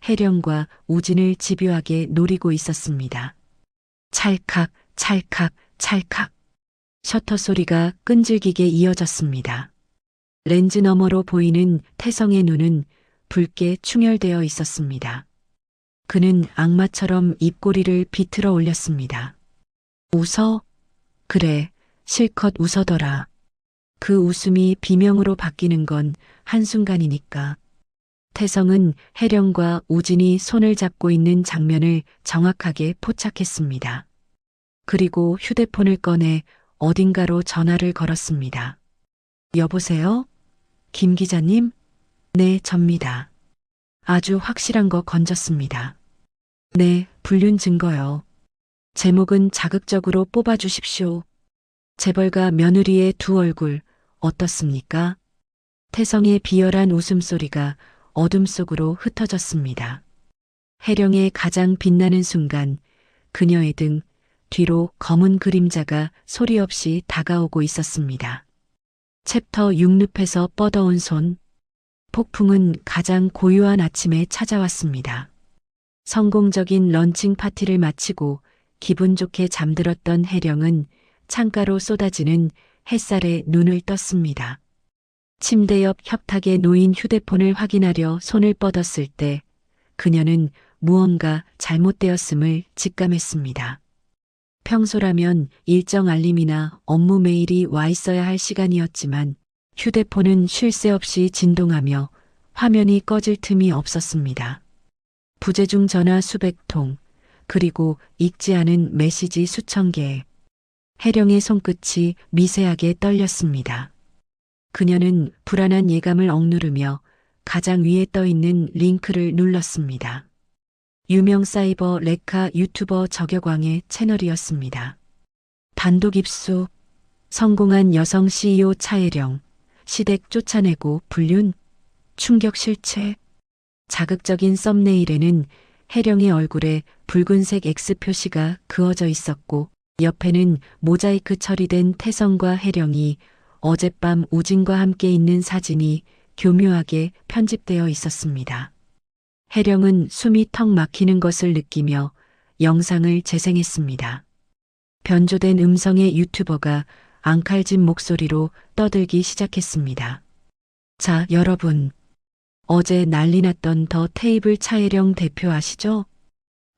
혜령과 우진을 집요하게 노리고 있었습니다. 찰칵, 찰칵, 찰칵. 셔터 소리가 끈질기게 이어졌습니다. 렌즈 너머로 보이는 태성의 눈은 붉게 충혈되어 있었습니다. 그는 악마처럼 입꼬리를 비틀어 올렸습니다. 웃어? 그래, 실컷 웃어더라. 그 웃음이 비명으로 바뀌는 건 한순간이니까. 태성은 혜령과 우진이 손을 잡고 있는 장면을 정확하게 포착했습니다. 그리고 휴대폰을 꺼내 어딘가로 전화를 걸었습니다. 여보세요? 김 기자님? 네, 접니다. 아주 확실한 거 건졌습니다. 네, 불륜 증거요. 제목은 자극적으로 뽑아주십시오. 재벌가 며느리의 두 얼굴 어떻습니까? 태성의 비열한 웃음소리가 어둠 속으로 흩어졌습니다. 혜령의 가장 빛나는 순간 그녀의 등 뒤로 검은 그림자가 소리 없이 다가오고 있었습니다. 챕터 6늪에서 뻗어온 손. 폭풍은 가장 고요한 아침에 찾아왔습니다. 성공적인 런칭 파티를 마치고 기분 좋게 잠들었던 혜령은 창가로 쏟아지는 햇살에 눈을 떴습니다. 침대 옆 협탁에 놓인 휴대폰을 확인하려 손을 뻗었을 때 그녀는 무언가 잘못되었음을 직감했습니다. 평소라면 일정 알림이나 업무 메일이 와 있어야 할 시간이었지만 휴대폰은 쉴 새 없이 진동하며 화면이 꺼질 틈이 없었습니다. 부재중 전화 수백 통, 그리고 읽지 않은 메시지 수천 개. 혜령의 손끝이 미세하게 떨렸습니다. 그녀는 불안한 예감을 억누르며 가장 위에 떠 있는 링크를 눌렀습니다. 유명 사이버 레카 유튜버 저격왕의 채널이었습니다. 단독 입수, 성공한 여성 CEO 차혜령, 시댁 쫓아내고 불륜, 충격 실체. 자극적인 썸네일에는 혜령의 얼굴에 붉은색 X 표시가 그어져 있었고 옆에는 모자이크 처리된 태성과 혜령이 어젯밤 우진과 함께 있는 사진이 교묘하게 편집되어 있었습니다. 혜령은 숨이 턱 막히는 것을 느끼며 영상을 재생했습니다. 변조된 음성의 유튜버가 앙칼진 목소리로 떠들기 시작했습니다. 자, 여러분. 어제 난리 났던 더 테이블 차혜령 대표 아시죠?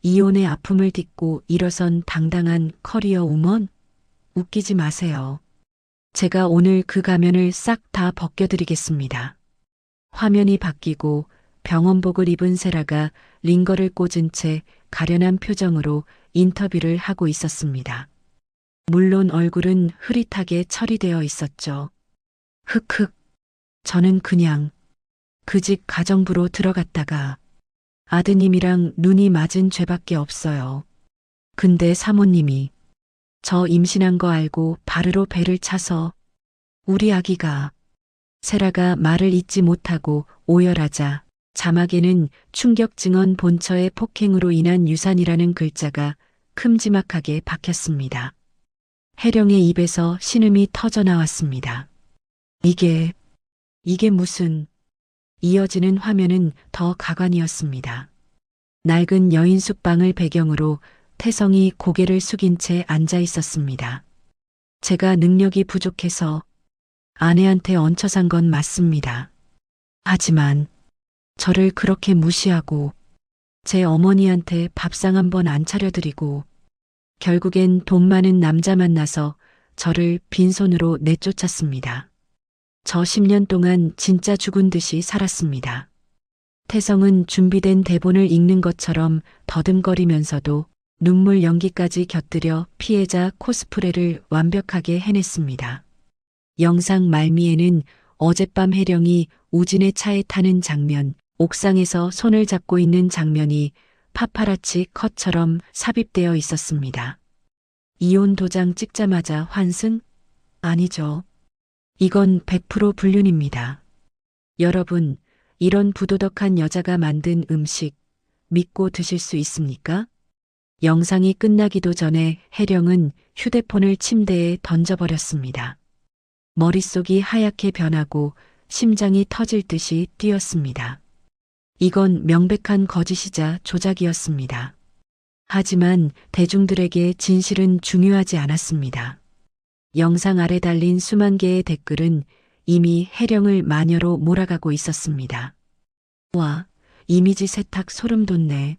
이혼의 아픔을 딛고 일어선 당당한 커리어 우먼? 웃기지 마세요. 제가 오늘 그 가면을 싹 다 벗겨드리겠습니다. 화면이 바뀌고 병원복을 입은 세라가 링거를 꽂은 채 가련한 표정으로 인터뷰를 하고 있었습니다. 물론 얼굴은 흐릿하게 처리되어 있었죠. 흑흑. 저는 그냥 그 집 가정부로 들어갔다가 아드님이랑 눈이 맞은 죄밖에 없어요. 근데 사모님이 저 임신한 거 알고 바르로 배를 차서 우리 아기가. 세라가 말을 잇지 못하고 오열하자 자막에는 충격 증언 본처의 폭행으로 인한 유산이라는 글자가 큼지막하게 박혔습니다. 혜령의 입에서 신음이 터져 나왔습니다. 이게 무슨. 이어지는 화면은 더 가관이었습니다. 낡은 여인 숙방을 배경으로 태성이 고개를 숙인 채 앉아 있었습니다. 제가 능력이 부족해서. 아내한테 얹혀 산 건 맞습니다. 하지만 저를 그렇게 무시하고 제 어머니한테 밥상 한 번 안 차려드리고 결국엔 돈 많은 남자 만나서 저를 빈손으로 내쫓았습니다. 저 10년 동안 진짜 죽은 듯이 살았습니다. 태성은 준비된 대본을 읽는 것처럼 더듬거리면서도 눈물 연기까지 곁들여 피해자 코스프레를 완벽하게 해냈습니다. 영상 말미에는 어젯밤 혜령이 우진의 차에 타는 장면, 옥상에서 손을 잡고 있는 장면이 파파라치 컷처럼 삽입되어 있었습니다. 이혼 도장 찍자마자 환승? 아니죠. 이건 100% 불륜입니다. 여러분, 이런 부도덕한 여자가 만든 음식 믿고 드실 수 있습니까? 영상이 끝나기도 전에 혜령은 휴대폰을 침대에 던져버렸습니다. 머릿속이 하얗게 변하고 심장이 터질 듯이 뛰었습니다. 이건 명백한 거짓이자 조작이었습니다. 하지만 대중들에게 진실은 중요하지 않았습니다. 영상 아래 달린 수만 개의 댓글은 이미 혜령을 마녀로 몰아가고 있었습니다. 와, 이미지 세탁 소름 돋네.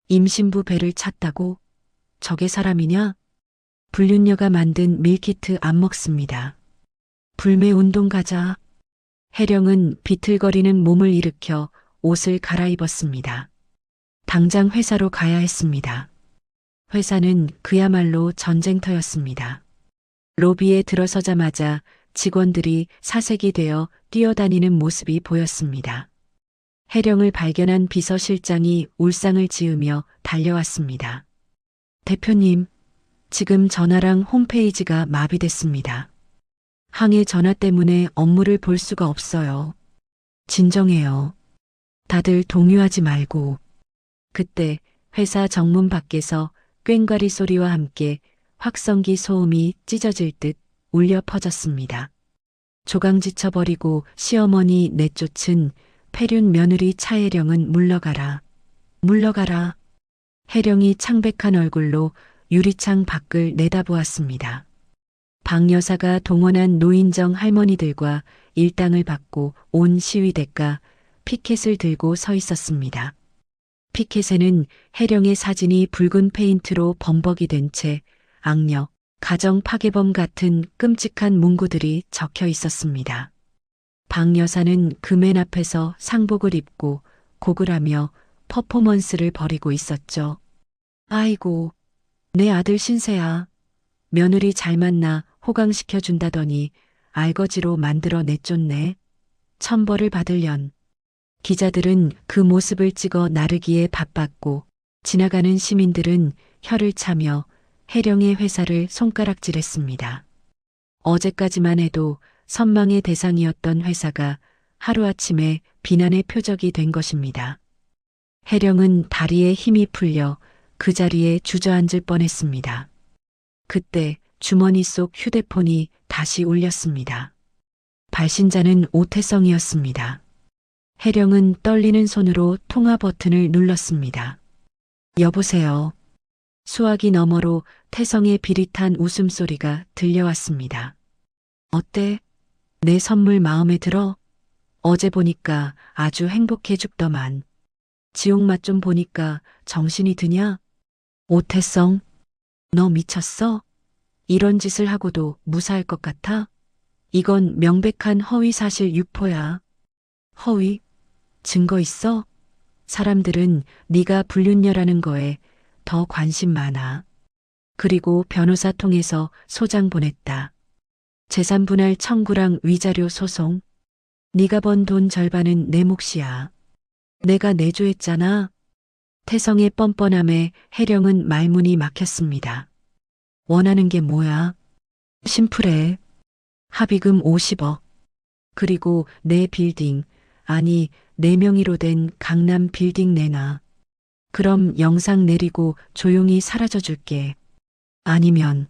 임신부 배를 찼다고? 저게 사람이냐? 불륜녀가 만든 밀키트 안 먹습니다. 불매 운동 가자. 혜령은 비틀거리는 몸을 일으켜 옷을 갈아입었습니다. 당장 회사로 가야 했습니다. 회사는 그야말로 전쟁터였습니다. 로비에 들어서자마자 직원들이 사색이 되어 뛰어다니는 모습이 보였습니다. 혜령을 발견한 비서실장이 울상을 지으며 달려왔습니다. 대표님, 지금 전화랑 홈페이지가 마비됐습니다. 항해 전화 때문에 업무를 볼 수가 없어요. 진정해요. 다들 동요하지 말고. 그때 회사 정문 밖에서 꽹과리 소리와 함께 확성기 소음이 찢어질 듯 울려 퍼졌습니다. 조강지쳐버리고 시어머니 내쫓은 폐륜 며느리 차혜령은 물러가라. 물러가라. 혜령이 창백한 얼굴로 유리창 밖을 내다보았습니다. 박 여사가 동원한 노인정 할머니들과 일당을 받고 온 시위대가 피켓을 들고 서 있었습니다. 피켓에는 혜령의 사진이 붉은 페인트로 범벅이 된 채 악녀, 가정 파괴범 같은 끔찍한 문구들이 적혀 있었습니다. 박 여사는 그 맨 앞에서 상복을 입고 곡을 하며 퍼포먼스를 벌이고 있었죠. 아이고, 내 아들 신세야. 며느리 잘 만나 호강시켜준다더니 알거지로 만들어 내쫓네. 천벌을 받으련. 기자들은 그 모습을 찍어 나르기에 바빴고 지나가는 시민들은 혀를 차며 혜령의 회사를 손가락질했습니다. 어제까지만 해도 선망의 대상이었던 회사가 하루아침에 비난의 표적이 된 것입니다. 혜령은 다리에 힘이 풀려 그 자리에 주저앉을 뻔했습니다. 그때 주머니 속 휴대폰이 다시 울렸습니다. 발신자는 오태성이었습니다. 혜령은 떨리는 손으로 통화 버튼을 눌렀습니다. 여보세요. 수화기 너머로 태성의 비릿한 웃음소리가 들려왔습니다. 어때? 내 선물 마음에 들어? 어제 보니까 아주 행복해 죽더만. 지옥맛 좀 보니까 정신이 드냐? 오태성, 너 미쳤어? 이런 짓을 하고도 무사할 것 같아? 이건 명백한 허위사실 유포야. 허위? 증거 있어? 사람들은 네가 불륜녀라는 거에 더 관심 많아. 그리고 변호사 통해서 소장 보냈다. 재산분할 청구랑 위자료 소송. 네가 번 돈 절반은 내 몫이야. 내가 내조했잖아. 태성의 뻔뻔함에 혜령은 말문이 막혔습니다. 원하는 게 뭐야? 심플해. 합의금 50억. 그리고 내 빌딩, 아니 내 명의로 된 강남 빌딩 내놔. 그럼 영상 내리고 조용히 사라져 줄게. 아니면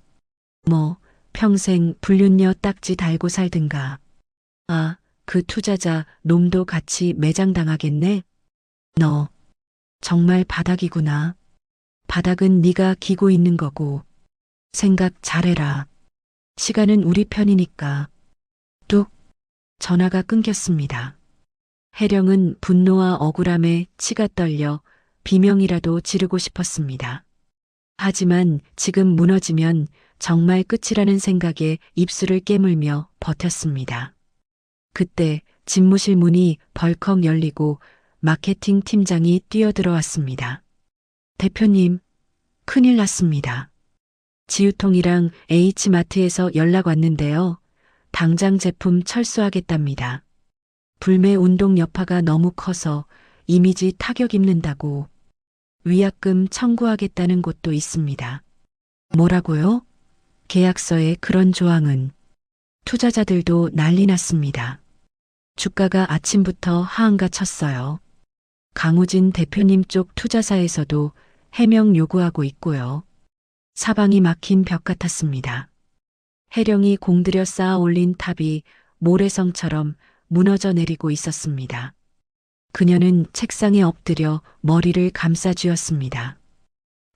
뭐 평생 불륜녀 딱지 달고 살든가. 아, 그 투자자 놈도 같이 매장당하겠네. 너 정말 바닥이구나. 바닥은 네가 기고 있는 거고. 생각 잘해라. 시간은 우리 편이니까. 뚝. 전화가 끊겼습니다. 혜령은 분노와 억울함에 치가 떨려 비명이라도 지르고 싶었습니다. 하지만 지금 무너지면 정말 끝이라는 생각에 입술을 깨물며 버텼습니다. 그때 집무실 문이 벌컥 열리고 마케팅 팀장이 뛰어들어왔습니다. 대표님, 큰일 났습니다. 지유통이랑 H마트에서 연락 왔는데요. 당장 제품 철수하겠답니다. 불매 운동 여파가 너무 커서 이미지 타격 입는다고 위약금 청구하겠다는 곳도 있습니다. 뭐라고요? 계약서에 그런 조항은 투자자들도 난리 났습니다. 주가가 아침부터 하한가 쳤어요. 강우진 대표님 쪽 투자사에서도 해명 요구하고 있고요. 사방이 막힌 벽 같았습니다. 혜령이 공들여 쌓아 올린 탑이 모래성처럼 무너져 내리고 있었습니다. 그녀는 책상에 엎드려 머리를 감싸쥐었습니다.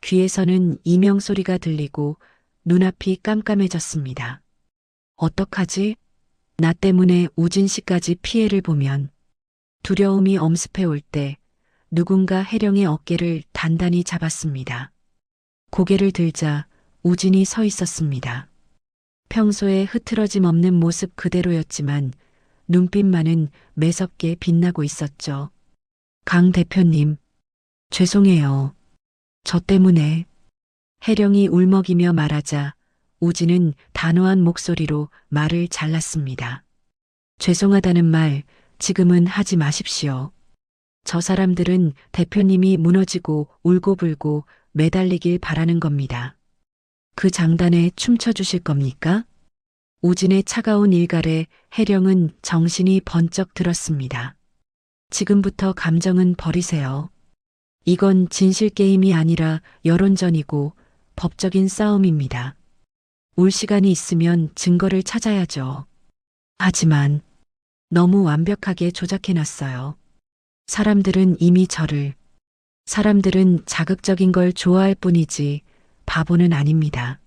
귀에서는 이명 소리가 들리고 눈앞이 깜깜해졌습니다. 어떡하지? 나 때문에 우진 씨까지 피해를 보면 두려움이 엄습해 올 때 누군가 혜령의 어깨를 단단히 잡았습니다. 고개를 들자 우진이 서 있었습니다. 평소에 흐트러짐 없는 모습 그대로였지만 눈빛만은 매섭게 빛나고 있었죠. 강 대표님, 죄송해요. 저 때문에. 혜령이 울먹이며 말하자 우진은 단호한 목소리로 말을 잘랐습니다. 죄송하다는 말 지금은 하지 마십시오. 저 사람들은 대표님이 무너지고 울고불고 매달리길 바라는 겁니다. 그 장단에 춤춰주실 겁니까? 우진의 차가운 일갈에 혜령은 정신이 번쩍 들었습니다. 지금부터 감정은 버리세요. 이건 진실 게임이 아니라 여론전이고 법적인 싸움입니다. 울 시간이 있으면 증거를 찾아야죠. 하지만 너무 완벽하게 조작해놨어요. 사람들은 이미 사람들은 자극적인 걸 좋아할 뿐이지 바보는 아닙니다.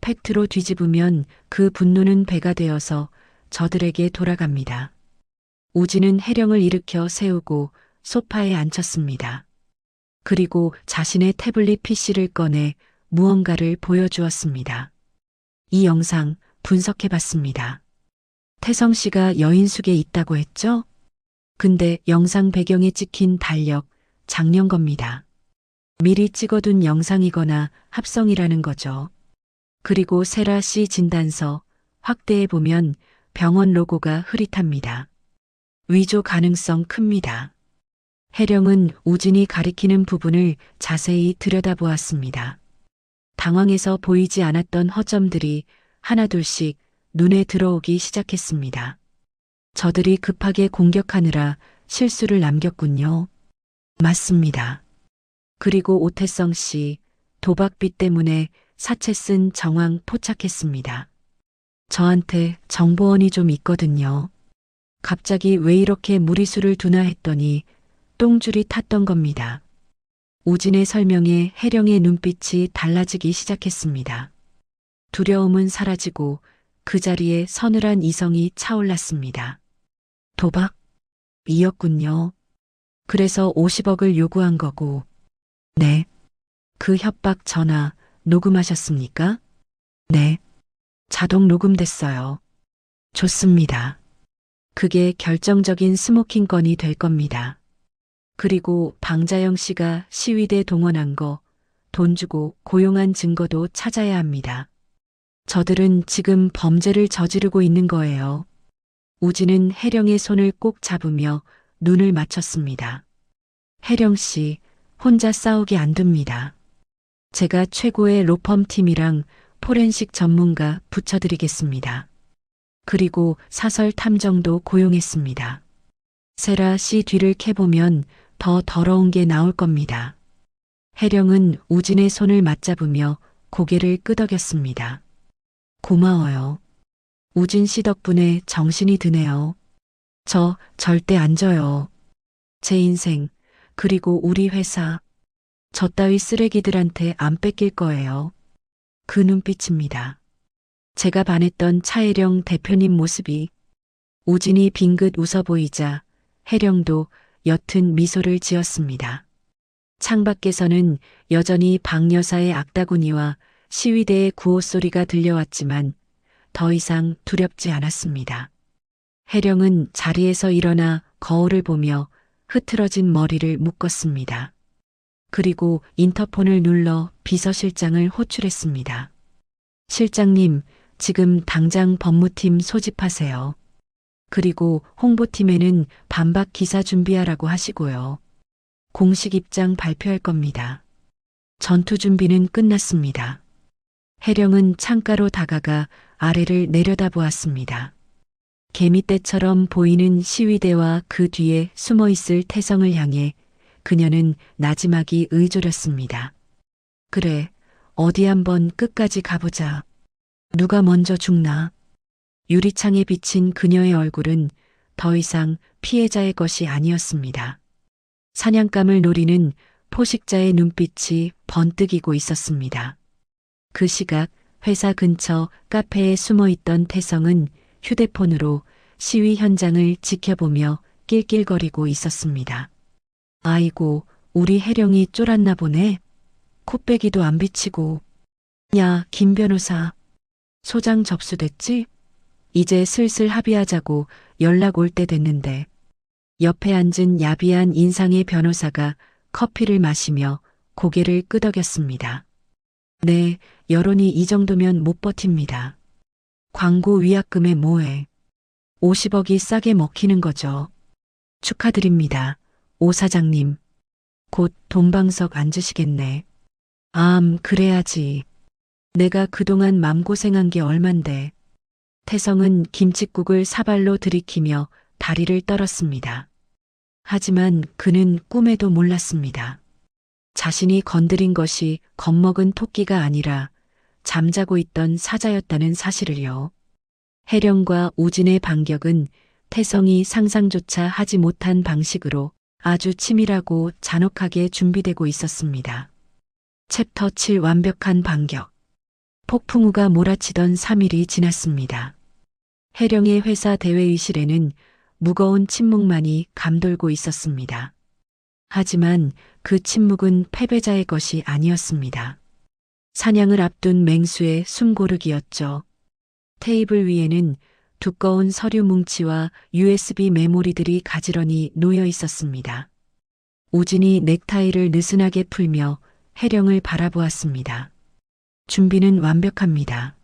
팩트로 뒤집으면 그 분노는 배가 되어서 저들에게 돌아갑니다. 우진은 혜령을 일으켜 세우고 소파에 앉혔습니다. 그리고 자신의 태블릿 PC를 꺼내 무언가를 보여주었습니다. 이 영상 분석해봤습니다. 태성 씨가 여인숙에 있다고 했죠? 근데 영상 배경에 찍힌 달력, 작년 겁니다. 미리 찍어둔 영상이거나 합성이라는 거죠. 그리고 세라 씨 진단서 확대해보면 병원 로고가 흐릿합니다. 위조 가능성 큽니다. 혜령은 우진이 가리키는 부분을 자세히 들여다보았습니다. 당황해서 보이지 않았던 허점들이 하나둘씩 눈에 들어오기 시작했습니다. 저들이 급하게 공격하느라 실수를 남겼군요. 맞습니다. 그리고 오태성 씨, 도박빚 때문에 사채 쓴 정황 포착했습니다. 저한테 정보원이 좀 있거든요. 갑자기 왜 이렇게 무리수를 두나 했더니 똥줄이 탔던 겁니다. 우진의 설명에 혜령의 눈빛이 달라지기 시작했습니다. 두려움은 사라지고 그 자리에 서늘한 이성이 차올랐습니다. 도박이었군요. 그래서 50억을 요구한 거고. 네. 그 협박 전화 녹음하셨습니까? 네. 자동 녹음됐어요. 좋습니다. 그게 결정적인 스모킹 건이 될 겁니다. 그리고 방자영 씨가 시위대 동원한 거, 돈 주고 고용한 증거도 찾아야 합니다. 저들은 지금 범죄를 저지르고 있는 거예요. 우진은 혜령의 손을 꼭 잡으며 눈을 맞췄습니다. 혜령 씨, 혼자 싸우기 안 됩니다. 제가 최고의 로펌 팀이랑 포렌식 전문가 붙여드리겠습니다. 그리고 사설 탐정도 고용했습니다. 세라 씨 뒤를 캐보면 더 더러운 게 나올 겁니다. 혜령은 우진의 손을 맞잡으며 고개를 끄덕였습니다. 고마워요. 우진 씨 덕분에 정신이 드네요. 저 절대 안 져요. 제 인생, 그리고 우리 회사, 저 따위 쓰레기들한테 안 뺏길 거예요. 그 눈빛입니다. 제가 반했던 차혜령 대표님 모습이 우진이 빙긋 웃어 보이자 혜령도 옅은 미소를 지었습니다. 창밖에서는 여전히 박 여사의 악다구니와 시위대의 구호 소리가 들려왔지만 더 이상 두렵지 않았습니다. 혜령은 자리에서 일어나 거울을 보며 흐트러진 머리를 묶었습니다. 그리고 인터폰을 눌러 비서실장을 호출했습니다. 실장님, 지금 당장 법무팀 소집하세요. 그리고 홍보팀에는 반박 기사 준비하라고 하시고요. 공식 입장 발표할 겁니다. 전투 준비는 끝났습니다. 혜령은 창가로 다가가 아래를 내려다보았습니다. 개미떼처럼 보이는 시위대와 그 뒤에 숨어 있을 태성을 향해 그녀는 나지막이 의졸였습니다. 그래, 어디 한번 끝까지 가보자. 누가 먼저 죽나? 유리창에 비친 그녀의 얼굴은 더 이상 피해자의 것이 아니었습니다. 사냥감을 노리는 포식자의 눈빛이 번뜩이고 있었습니다. 그 시각 회사 근처 카페에 숨어 있던 태성은 휴대폰으로 시위 현장을 지켜보며 낄낄거리고 있었습니다. 아이고, 우리 혜령이 쫄았나 보네. 콧배기도 안 비치고. 야, 김 변호사. 소장 접수됐지? 이제 슬슬 합의하자고 연락 올 때 됐는데. 옆에 앉은 야비한 인상의 변호사가 커피를 마시며 고개를 끄덕였습니다. 네, 여론이 이 정도면 못 버팁니다. 광고 위약금에 뭐해. 50억이 싸게 먹히는 거죠. 축하드립니다. 오 사장님. 곧 돈방석 앉으시겠네. 그래야지. 내가 그동안 맘고생한 게 얼만데. 태성은 김칫국을 사발로 들이키며 다리를 떨었습니다. 하지만 그는 꿈에도 몰랐습니다. 자신이 건드린 것이 겁먹은 토끼가 아니라 잠자고 있던 사자였다는 사실을요. 혜령과 우진의 반격은 태성이 상상조차 하지 못한 방식으로 아주 치밀하고 잔혹하게 준비되고 있었습니다. 챕터 7 완벽한 반격. 폭풍우가 몰아치던 3일이 지났습니다. 혜령의 회사 대회의실에는 무거운 침묵만이 감돌고 있었습니다. 하지만 그 침묵은 패배자의 것이 아니었습니다. 사냥을 앞둔 맹수의 숨고르기였죠. 테이블 위에는 두꺼운 서류 뭉치와 USB 메모리들이 가지런히 놓여 있었습니다. 우진이 넥타이를 느슨하게 풀며 혜령을 바라보았습니다. 준비는 완벽합니다.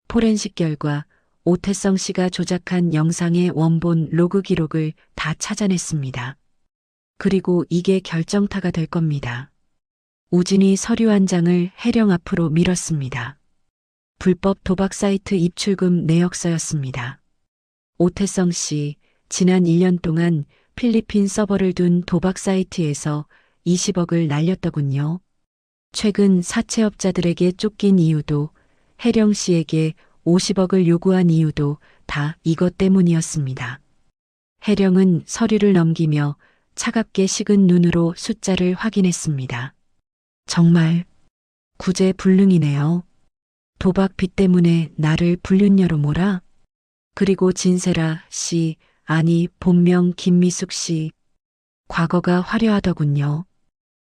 포렌식 결과 오태성 씨가 조작한 영상의 원본 로그 기록을 다 찾아냈습니다. 그리고 이게 결정타가 될 겁니다. 우진이 서류 한 장을 혜령 앞으로 밀었습니다. 불법 도박 사이트 입출금 내역서였습니다. 오태성 씨, 지난 1년 동안 필리핀 서버를 둔 도박 사이트에서 20억을 날렸더군요. 최근 사채업자들에게 쫓긴 이유도 혜령 씨에게 50억을 요구한 이유도 다 이것 때문이었습니다. 혜령은 서류를 넘기며 차갑게 식은 눈으로 숫자를 확인했습니다. 정말 구제불능이네요. 도박 빚 때문에 나를 불륜녀로 몰아? 그리고 진세라 씨, 아니 본명 김미숙 씨. 과거가 화려하더군요.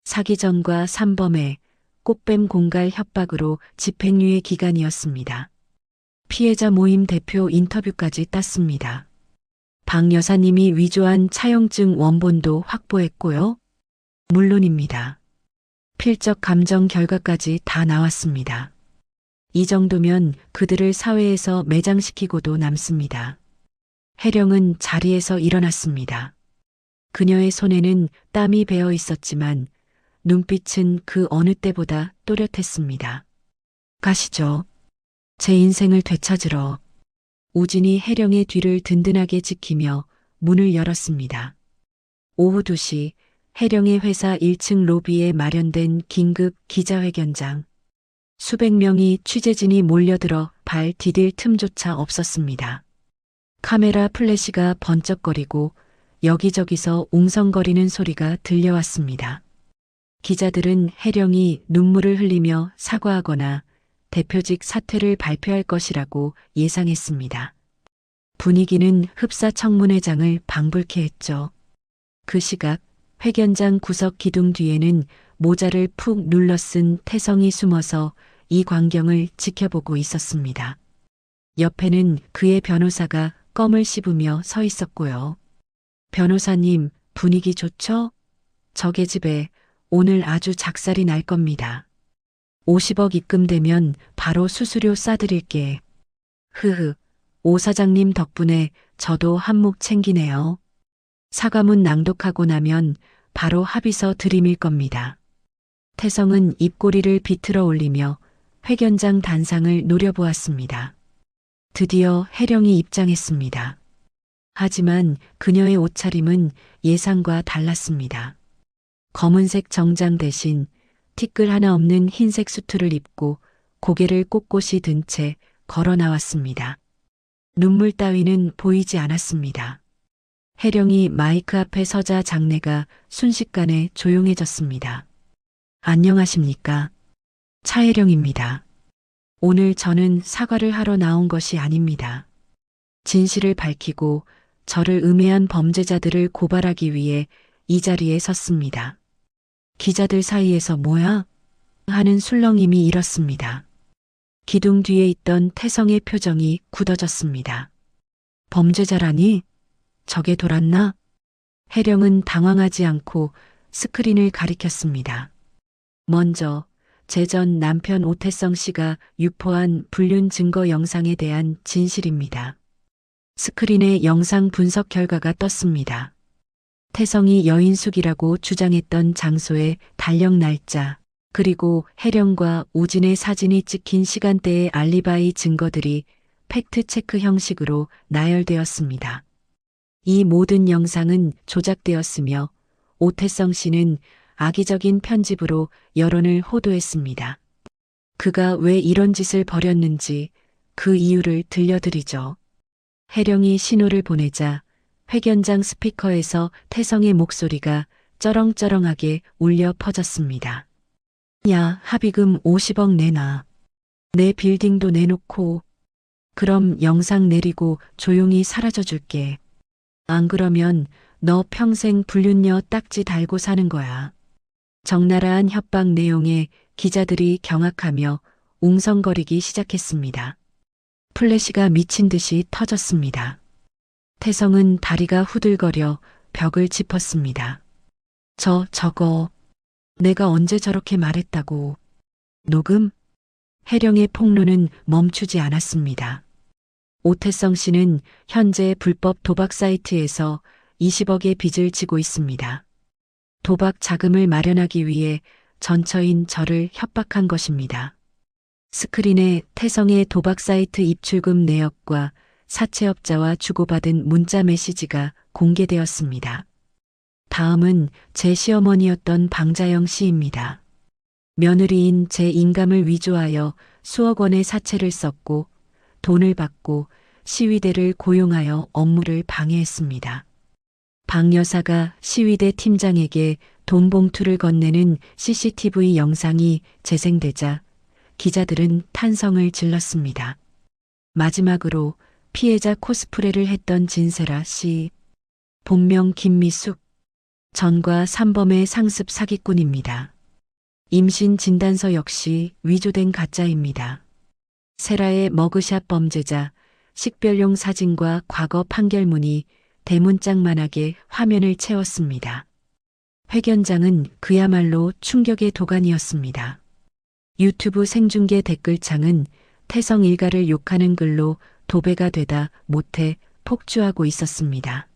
사기전과 산범에 꽃뱀 공갈 협박으로 집행유예 기간이었습니다. 피해자 모임 대표 인터뷰까지 땄습니다. 박 여사님이 위조한 차용증 원본도 확보했고요. 물론입니다. 필적 감정 결과까지 다 나왔습니다. 이 정도면 그들을 사회에서 매장시키고도 남습니다. 혜령은 자리에서 일어났습니다. 그녀의 손에는 땀이 배어 있었지만 눈빛은 그 어느 때보다 또렷했습니다. 가시죠. 제 인생을 되찾으러. 우진이 혜령의 뒤를 든든하게 지키며 문을 열었습니다. 오후 2시 혜령의 회사 1층 로비에 마련된 긴급 기자회견장. 수백 명의 취재진이 몰려들어 발 디딜 틈조차 없었습니다. 카메라 플래시가 번쩍거리고 여기저기서 웅성거리는 소리가 들려왔습니다. 기자들은 혜령이 눈물을 흘리며 사과하거나 대표직 사퇴를 발표할 것이라고 예상했습니다. 분위기는 흡사청문회장을 방불케 했죠. 그 시각 회견장 구석 기둥 뒤에는 모자를 푹 눌러 쓴 태성이 숨어서 이 광경을 지켜보고 있었습니다. 옆에는 그의 변호사가 껌을 씹으며 서 있었고요. 변호사님, 분위기 좋죠? 저 계집애 오늘 아주 작살이 날 겁니다. 50억 입금되면 바로 수수료 싸드릴게. 흐흐, 오 사장님 덕분에 저도 한몫 챙기네요. 사과문 낭독하고 나면 바로 합의서 들이밀 겁니다. 태성은 입꼬리를 비틀어 올리며 회견장 단상을 노려보았습니다. 드디어 해령이 입장했습니다. 하지만 그녀의 옷차림은 예상과 달랐습니다. 검은색 정장 대신 티끌 하나 없는 흰색 수트를 입고 고개를 꼿꼿이 든 채 걸어 나왔습니다. 눈물 따위는 보이지 않았습니다. 해령이 마이크 앞에 서자 장내가 순식간에 조용해졌습니다. 안녕하십니까? 차혜령입니다. 오늘 저는 사과를 하러 나온 것이 아닙니다. 진실을 밝히고 저를 음해한 범죄자들을 고발하기 위해 이 자리에 섰습니다. 기자들 사이에서 뭐야? 하는 술렁임이 일었습니다. 기둥 뒤에 있던 태성의 표정이 굳어졌습니다. 범죄자라니? 적에 돌았나? 해령은 당황하지 않고 스크린을 가리켰습니다. 먼저 제 전 남편 오태성 씨가 유포한 불륜 증거 영상에 대한 진실입니다. 스크린에 영상 분석 결과가 떴습니다. 태성이 여인숙이라고 주장했던 장소의 달력 날짜, 그리고 해령과 우진의 사진이 찍힌 시간대의 알리바이 증거들이 팩트체크 형식으로 나열되었습니다. 이 모든 영상은 조작되었으며 오태성 씨는 악의적인 편집으로 여론을 호도했습니다. 그가 왜 이런 짓을 벌였는지 그 이유를 들려드리죠. 해령이 신호를 보내자 회견장 스피커에서 태성의 목소리가 쩌렁쩌렁하게 울려 퍼졌습니다. 야, 합의금 50억 내놔. 내 빌딩도 내놓고 그럼 영상 내리고 조용히 사라져 줄게. 안 그러면 너 평생 불륜녀 딱지 달고 사는 거야. 적나라한 협박 내용에 기자들이 경악하며 웅성거리기 시작했습니다. 플래시가 미친 듯이 터졌습니다. 태성은 다리가 후들거려 벽을 짚었습니다. 저거, 내가 언제 저렇게 말했다고. 녹음? 해령의 폭로는 멈추지 않았습니다. 오태성 씨는 현재 불법 도박 사이트에서 20억의 빚을 지고 있습니다. 도박 자금을 마련하기 위해 전처인 저를 협박한 것입니다. 스크린에 태성의 도박 사이트 입출금 내역과 사채업자와 주고받은 문자 메시지가 공개되었습니다. 다음은 제 시어머니였던 방자영 씨입니다. 며느리인 제 인감을 위조하여 수억 원의 사채를 썼고 돈을 받고 시위대를 고용하여 업무를 방해했습니다. 방 여사가 시위대 팀장에게 돈 봉투를 건네는 CCTV 영상이 재생되자 기자들은 탄성을 질렀습니다. 마지막으로 피해자 코스프레를 했던 진세라 씨, 본명 김미숙, 전과 3범의 상습 사기꾼입니다. 임신 진단서 역시 위조된 가짜입니다. 세라의 머그샷 범죄자, 식별용 사진과 과거 판결문이 대문짝만하게 화면을 채웠습니다. 회견장은 그야말로 충격의 도가니였습니다. 유튜브 생중계 댓글창은 태성 일가를 욕하는 글로 도배가 되다 못해 폭주하고 있었습니다.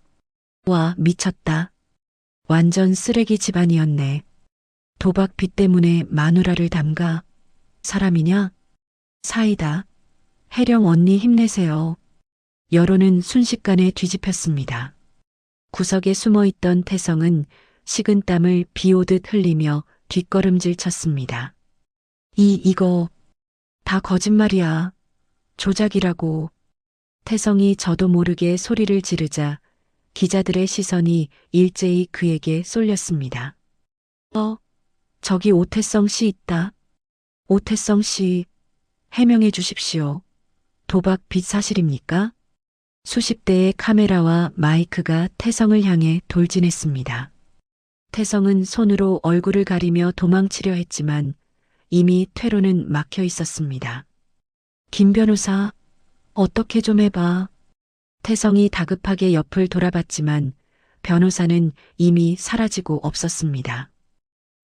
와, 미쳤다. 완전 쓰레기 집안이었네. 도박 빚 때문에 마누라를 담가. 사람이냐? 사이다. 해령 언니 힘내세요. 여론은 순식간에 뒤집혔습니다. 구석에 숨어있던 태성은 식은땀을 비오듯 흘리며 뒷걸음질 쳤습니다. 이거 다 거짓말이야. 조작이라고. 태성이 저도 모르게 소리를 지르자 기자들의 시선이 일제히 그에게 쏠렸습니다. 저기 오태성 씨 있다. 오태성 씨, 해명해 주십시오. 도박 빚 사실입니까? 수십 대의 카메라와 마이크가 태성을 향해 돌진했습니다. 태성은 손으로 얼굴을 가리며 도망치려 했지만 이미 퇴로는 막혀 있었습니다. 김 변호사, 어떻게 좀 해봐. 태성이 다급하게 옆을 돌아봤지만 변호사는 이미 사라지고 없었습니다.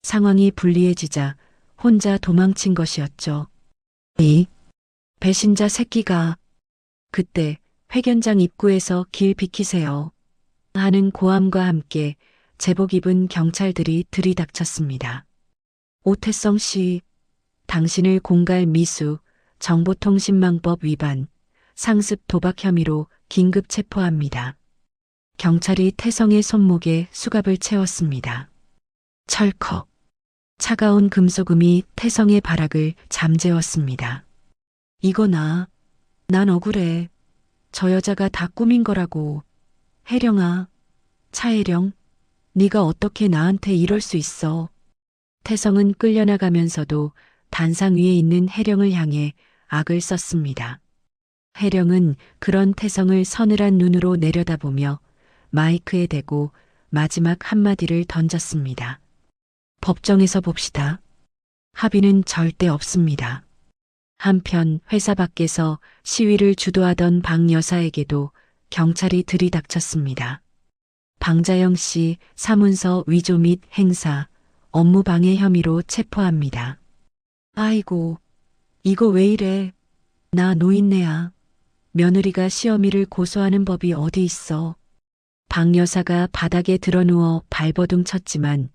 상황이 불리해지자 혼자 도망친 것이었죠. 이 배신자 새끼가. 그때 회견장 입구에서 길 비키세요 하는 고함과 함께 제복 입은 경찰들이 들이닥쳤습니다. 오태성 씨, 당신을 공갈 미수, 정보통신망법 위반, 상습 도박 혐의로 긴급 체포합니다. 경찰이 태성의 손목에 수갑을 채웠습니다. 철컥. 차가운 금속음이 태성의 발악을 잠재웠습니다. 이거나, 난 억울해. 저 여자가 다 꾸민 거라고. 혜령아, 차혜령, 네가 어떻게 나한테 이럴 수 있어. 태성은 끌려나가면서도 단상 위에 있는 혜령을 향해 악을 썼습니다. 혜령은 그런 태성을 서늘한 눈으로 내려다보며 마이크에 대고 마지막 한마디를 던졌습니다. 법정에서 봅시다. 합의는 절대 없습니다. 한편 회사 밖에서 시위를 주도하던 박 여사에게도 경찰이 들이닥쳤습니다. 방자영 씨 사문서 위조 및 행사, 업무방해 혐의로 체포합니다. 아이고, 이거 왜 이래. 나 노인네야. 며느리가 시어미를 고소하는 법이 어디 있어. 박 여사가 바닥에 드러누워 발버둥 쳤지만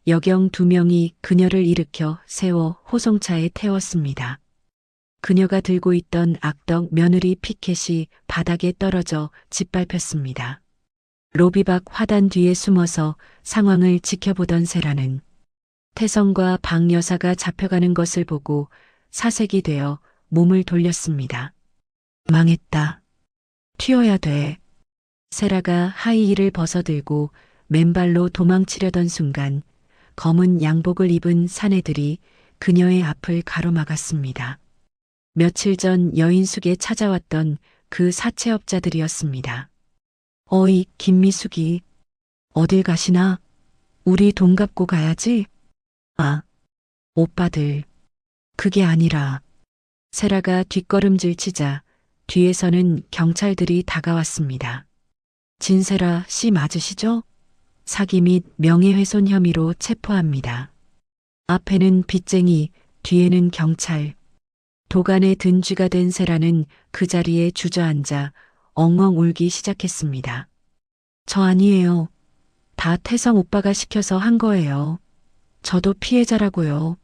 여경 2명이 그녀를 일으켜 세워 호송차에 태웠습니다. 그녀가 들고 있던 악덕 며느리 피켓이 바닥에 떨어져 짓밟혔습니다. 로비 밖 화단 뒤에 숨어서 상황을 지켜보던 세라는 태성과 박 여사가 잡혀가는 것을 보고 사색이 되어 몸을 돌렸습니다. 망했다. 튀어야 돼. 세라가 하이힐을 벗어들고 맨발로 도망치려던 순간 검은 양복을 입은 사내들이 그녀의 앞을 가로막았습니다. 며칠 전 여인숙에 찾아왔던 그 사채업자들이었습니다. 어이, 김미숙이. 어딜 가시나? 우리 돈 갚고 가야지. 아, 오빠들. 그게 아니라. 세라가 뒷걸음질 치자 뒤에서는 경찰들이 다가왔습니다. 진세라 씨 맞으시죠? 사기 및 명예훼손 혐의로 체포합니다. 앞에는 빚쟁이, 뒤에는 경찰. 도간에 든 쥐가 된 세라는 그 자리에 주저앉아 엉엉 울기 시작했습니다. 저 아니에요. 다 태성 오빠가 시켜서 한 거예요. 저도 피해자라고요.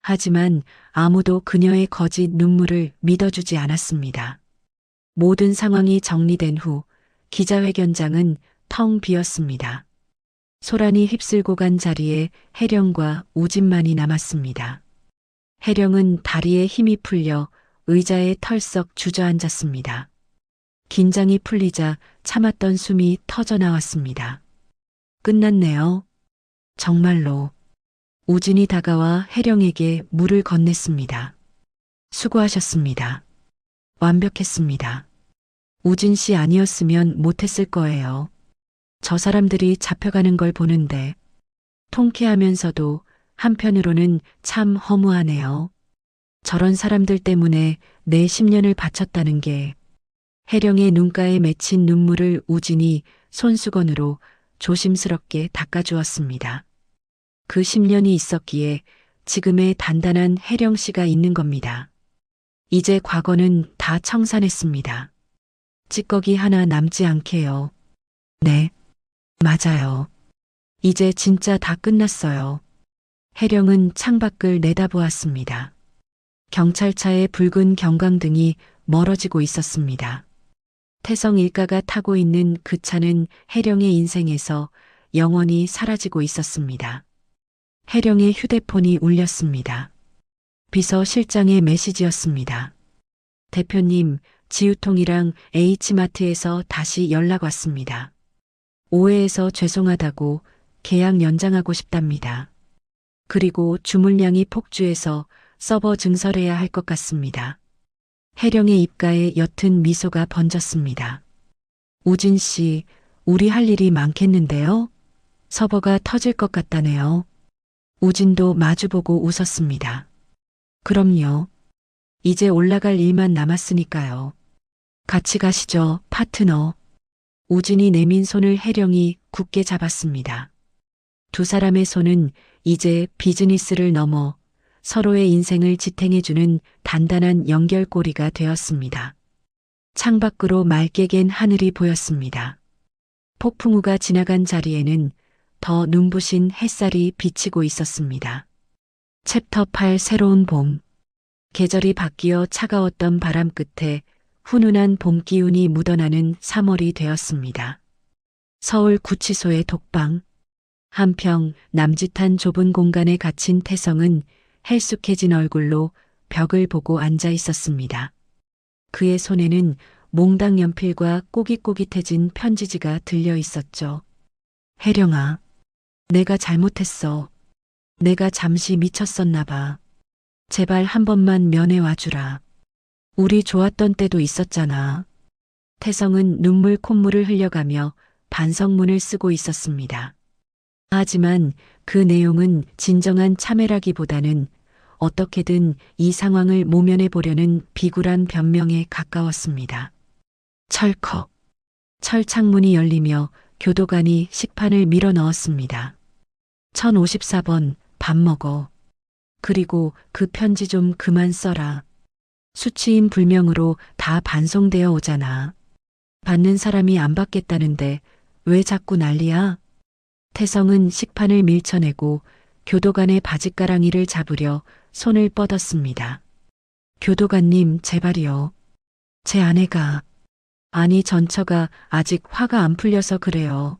하지만 아무도 그녀의 거짓 눈물을 믿어주지 않았습니다. 모든 상황이 정리된 후 기자회견장은 텅 비었습니다. 소란이 휩쓸고 간 자리에 혜령과 우진만이 남았습니다. 혜령은 다리에 힘이 풀려 의자에 털썩 주저앉았습니다. 긴장이 풀리자 참았던 숨이 터져 나왔습니다. 끝났네요. 정말로. 우진이 다가와 혜령에게 물을 건넸습니다. 수고하셨습니다. 완벽했습니다. 우진 씨 아니었으면 못했을 거예요. 저 사람들이 잡혀가는 걸 보는데 통쾌하면서도 한편으로는 참 허무하네요. 저런 사람들 때문에 내 10년을 바쳤다는 게. 혜령의 눈가에 맺힌 눈물을 우진이 손수건으로 조심스럽게 닦아주었습니다. 그 10년이 있었기에 지금의 단단한 혜령 씨가 있는 겁니다. 이제 과거는 다 청산했습니다. 찌꺼기 하나 남지 않게요. 네, 맞아요. 이제 진짜 다 끝났어요. 혜령은 창밖을 내다보았습니다. 경찰차의 붉은 경광등이 멀어지고 있었습니다. 태성 일가가 타고 있는 그 차는 혜령의 인생에서 영원히 사라지고 있었습니다. 혜령의 휴대폰이 울렸습니다. 비서실장의 메시지였습니다. 대표님, 지우통이랑 H마트에서 다시 연락 왔습니다. 오해해서 죄송하다고 계약 연장하고 싶답니다. 그리고 주문량이 폭주해서 서버 증설해야 할 것 같습니다. 혜령의 입가에 옅은 미소가 번졌습니다. 우진 씨, 우리 할 일이 많겠는데요? 서버가 터질 것 같다네요. 우진도 마주보고 웃었습니다. 그럼요. 이제 올라갈 일만 남았으니까요. 같이 가시죠, 파트너. 우진이 내민 손을 혜령이 굳게 잡았습니다. 두 사람의 손은 이제 비즈니스를 넘어 서로의 인생을 지탱해주는 단단한 연결고리가 되었습니다. 창밖으로 맑게 갠 하늘이 보였습니다. 폭풍우가 지나간 자리에는 더 눈부신 햇살이 비치고 있었습니다. 챕터 8 새로운 봄. 계절이 바뀌어 차가웠던 바람 끝에 훈훈한 봄 기운이 묻어나는 3월이 되었습니다. 서울 구치소의 독방. 한평 남짓한 좁은 공간에 갇힌 태성은 헬쑥해진 얼굴로 벽을 보고 앉아 있었습니다. 그의 손에는 몽당 연필과 꼬깃꼬깃해진 편지지가 들려 있었죠. 혜령아, 내가 잘못했어. 내가 잠시 미쳤었나 봐. 제발 한 번만 면회 와주라. 우리 좋았던 때도 있었잖아. 태성은 눈물 콧물을 흘려가며 반성문을 쓰고 있었습니다. 하지만 그 내용은 진정한 참회라기보다는 어떻게든 이 상황을 모면해 보려는 비굴한 변명에 가까웠습니다. 철컥. 철창문이 열리며 교도관이 식판을 밀어 넣었습니다. 1054번, 밥 먹어. 그리고 그 편지 좀 그만 써라. 수치인 불명으로 다 반송되어 오잖아. 받는 사람이 안 받겠다는데 왜 자꾸 난리야? 태성은 식판을 밀쳐내고 교도관의 바짓가랑이를 잡으려 손을 뻗었습니다. 교도관님, 제발이요. 제 아내가, 아니 전처가 아직 화가 안 풀려서 그래요.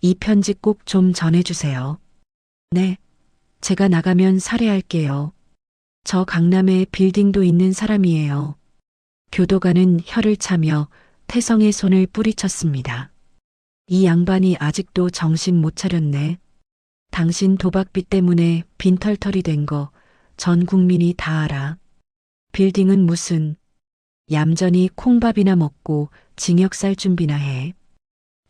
이 편지 꼭 좀 전해주세요. 네, 제가 나가면 살해할게요. 저 강남에 빌딩도 있는 사람이에요. 교도관은 혀를 차며 태성의 손을 뿌리쳤습니다. 이 양반이 아직도 정신 못 차렸네. 당신 도박빚 때문에 빈털털이 된 거 전 국민이 다 알아. 빌딩은 무슨, 얌전히 콩밥이나 먹고 징역 살 준비나 해.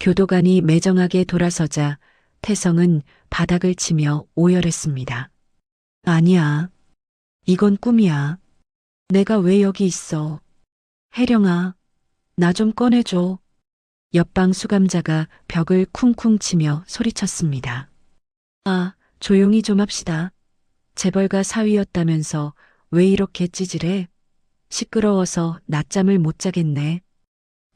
교도관이 매정하게 돌아서자 태성은 바닥을 치며 오열했습니다. 아니야. 이건 꿈이야. 내가 왜 여기 있어. 혜령아, 나 좀 꺼내줘. 옆방 수감자가 벽을 쿵쿵 치며 소리쳤습니다. 아, 조용히 좀 합시다. 재벌가 사위였다면서 왜 이렇게 찌질해? 시끄러워서 낮잠을 못 자겠네.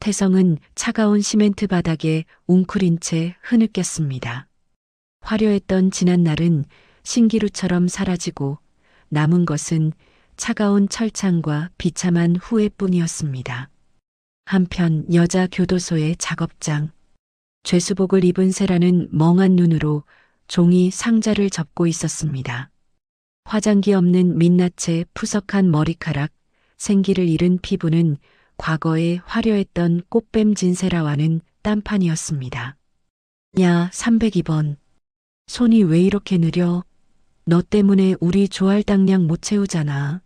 태성은 차가운 시멘트 바닥에 웅크린 채 흐느꼈습니다. 화려했던 지난날은 신기루처럼 사라지고 남은 것은 차가운 철창과 비참한 후회뿐이었습니다. 한편 여자 교도소의 작업장. 죄수복을 입은 세라는 멍한 눈으로 종이 상자를 접고 있었습니다. 화장기 없는 민낯의 푸석한 머리카락, 생기를 잃은 피부는 과거에 화려했던 꽃뱀진 세라와는 딴판이었습니다. 야, 302번. 손이 왜 이렇게 느려? 너 때문에 우리 조할당량 못 채우잖아.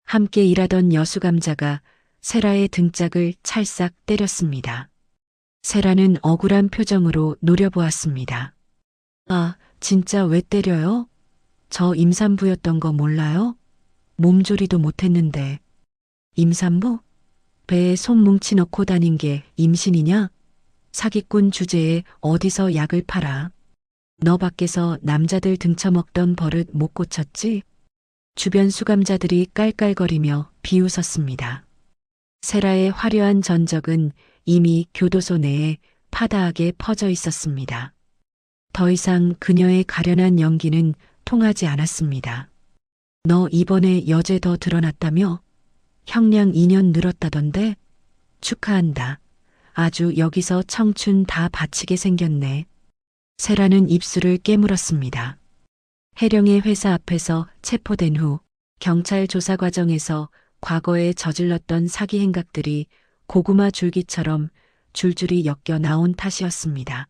함께 일하던 여수감자가 세라의 등짝을 찰싹 때렸습니다. 세라는 억울한 표정으로 노려보았습니다. 아, 진짜 왜 때려요? 저 임산부였던 거 몰라요? 몸조리도 못했는데. 임산부? 배에 손 뭉치 넣고 다닌 게 임신이냐? 사기꾼 주제에 어디서 약을 팔아? 너 밖에서 남자들 등쳐먹던 버릇 못 고쳤지? 주변 수감자들이 깔깔거리며 비웃었습니다. 세라의 화려한 전적은 이미 교도소 내에 파다하게 퍼져 있었습니다. 더 이상 그녀의 가련한 연기는 통하지 않았습니다. 너 이번에 여죄 더 드러났다며? 형량 2년 늘었다던데? 축하한다. 아주 여기서 청춘 다 바치게 생겼네. 세라는 입술을 깨물었습니다. 혜령의 회사 앞에서 체포된 후 경찰 조사 과정에서 과거에 저질렀던 사기 행각들이 고구마 줄기처럼 줄줄이 엮여 나온 탓이었습니다.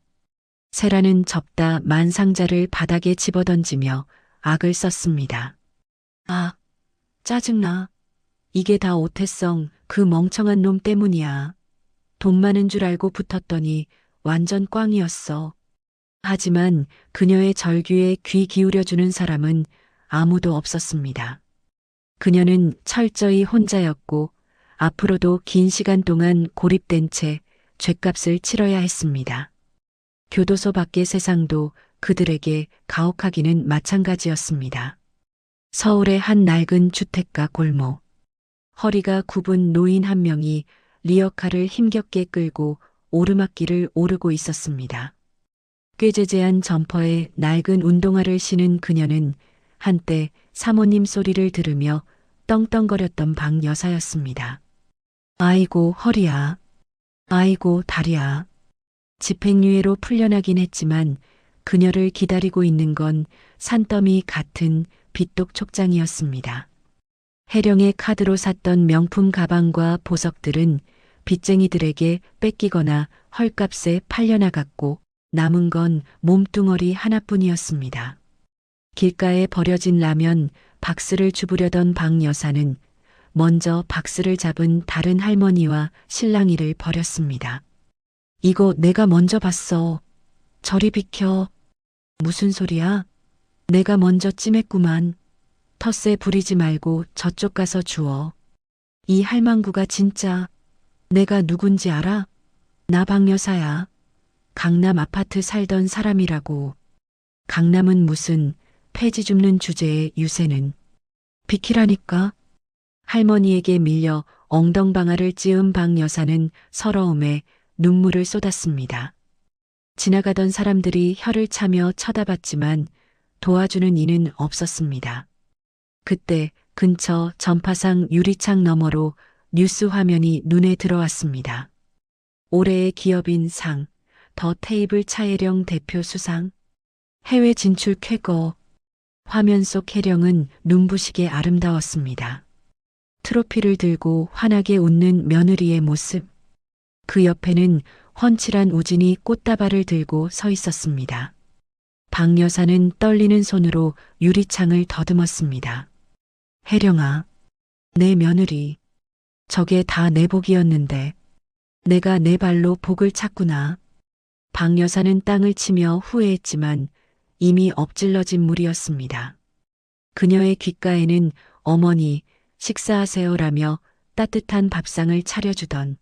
세라는 접다 만 상자를 바닥에 집어던지며 악을 썼습니다. 아, 짜증나. 이게 다 오태성 그 멍청한 놈 때문이야. 돈 많은 줄 알고 붙었더니 완전 꽝이었어. 하지만 그녀의 절규에 귀 기울여주는 사람은 아무도 없었습니다. 그녀는 철저히 혼자였고 앞으로도 긴 시간 동안 고립된 채 죗값을 치러야 했습니다. 교도소 밖의 세상도 그들에게 가혹하기는 마찬가지였습니다. 서울의 한 낡은 주택가 골목. 허리가 굽은 노인 한 명이 리어카를 힘겹게 끌고 오르막길을 오르고 있었습니다. 꾀죄죄한 점퍼에 낡은 운동화를 신은 그녀는 한때 사모님 소리를 들으며 떵떵거렸던 방 여사였습니다. 아이고 허리야. 아이고 다리야. 집행유예로 풀려나긴 했지만 그녀를 기다리고 있는 건 산더미 같은 빚독 촉장이었습니다. 해령의 카드로 샀던 명품 가방과 보석들은 빚쟁이들에게 뺏기거나 헐값에 팔려나갔고 남은 건 몸뚱어리 하나뿐이었습니다. 길가에 버려진 라면 박스를 주부려던 박 여사는 먼저 박스를 잡은 다른 할머니와 신랑이를 버렸습니다. 이거 내가 먼저 봤어. 저리 비켜. 무슨 소리야? 내가 먼저 찜했구만. 텃세 부리지 말고 저쪽 가서 주워. 이 할망구가 진짜 내가 누군지 알아? 나 박 여사야. 강남 아파트 살던 사람이라고. 강남은 무슨 폐지 줍는 주제의 유세는. 비키라니까. 할머니에게 밀려 엉덩방아를 찧은 박 여사는 서러움에 눈물을 쏟았습니다. 지나가던 사람들이 혀를 차며 쳐다봤지만 도와주는 이는 없었습니다. 그때 근처 전파상 유리창 너머로 뉴스 화면이 눈에 들어왔습니다. 올해의 기업인 상, 더 테이블 차혜령 대표 수상, 해외 진출 쾌거. 화면 속 혜령은 눈부시게 아름다웠습니다. 트로피를 들고 환하게 웃는 며느리의 모습. 그 옆에는 훤칠한 우진이 꽃다발을 들고 서 있었습니다. 박 여사는 떨리는 손으로 유리창을 더듬었습니다. 혜령아, 내 며느리. 저게 다 내 복이었는데 내가 내 발로 복을 찾구나. 박 여사는 땅을 치며 후회했지만 이미 엎질러진 물이었습니다. 그녀의 귓가에는 어머니 식사하세요라며 따뜻한 밥상을 차려주던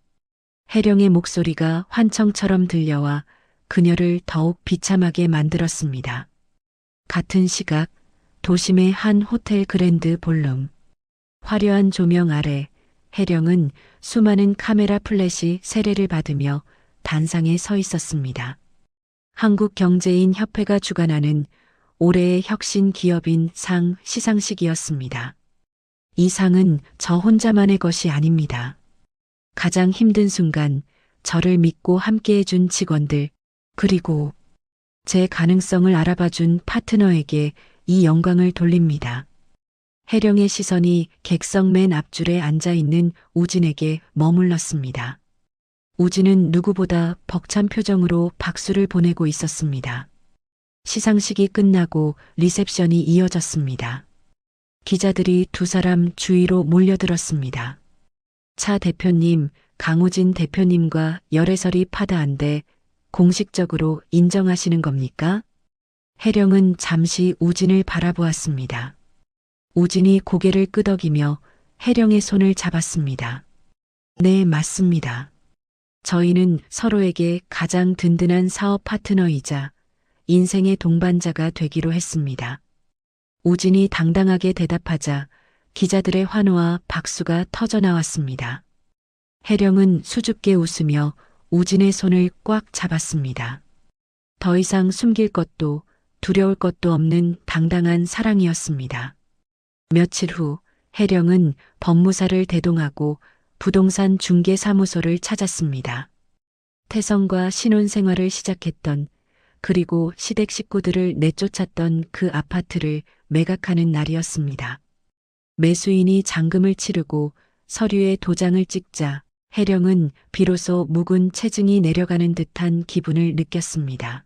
혜령의 목소리가 환청처럼 들려와 그녀를 더욱 비참하게 만들었습니다. 같은 시각 도심의 한 호텔 그랜드 볼룸. 화려한 조명 아래 혜령은 수많은 카메라 플래시 세례를 받으며 단상에 서 있었습니다. 한국경제인협회가 주관하는 올해의 혁신 기업인 상 시상식이었습니다. 이 상은 저 혼자만의 것이 아닙니다. 가장 힘든 순간 저를 믿고 함께해준 직원들, 그리고 제 가능성을 알아봐준 파트너에게 이 영광을 돌립니다. 혜령의 시선이 객석 맨 앞줄에 앉아있는 우진에게 머물렀습니다. 우진은 누구보다 벅찬 표정으로 박수를 보내고 있었습니다. 시상식이 끝나고 리셉션이 이어졌습니다. 기자들이 두 사람 주위로 몰려들었습니다. 차 대표님, 강우진 대표님과 열애설이 파다한데 공식적으로 인정하시는 겁니까? 혜령은 잠시 우진을 바라보았습니다. 우진이 고개를 끄덕이며 혜령의 손을 잡았습니다. 네, 맞습니다. 저희는 서로에게 가장 든든한 사업 파트너이자 인생의 동반자가 되기로 했습니다. 우진이 당당하게 대답하자 기자들의 환호와 박수가 터져나왔습니다. 혜령은 수줍게 웃으며 우진의 손을 꽉 잡았습니다. 더 이상 숨길 것도 두려울 것도 없는 당당한 사랑이었습니다. 며칠 후 혜령은 법무사를 대동하고 부동산 중개사무소를 찾았습니다. 태성과 신혼생활을 시작했던, 그리고 시댁 식구들을 내쫓았던 그 아파트를 매각하는 날이었습니다. 매수인이 잔금을 치르고 서류에 도장을 찍자 혜령은 비로소 묵은 체증이 내려가는 듯한 기분을 느꼈습니다.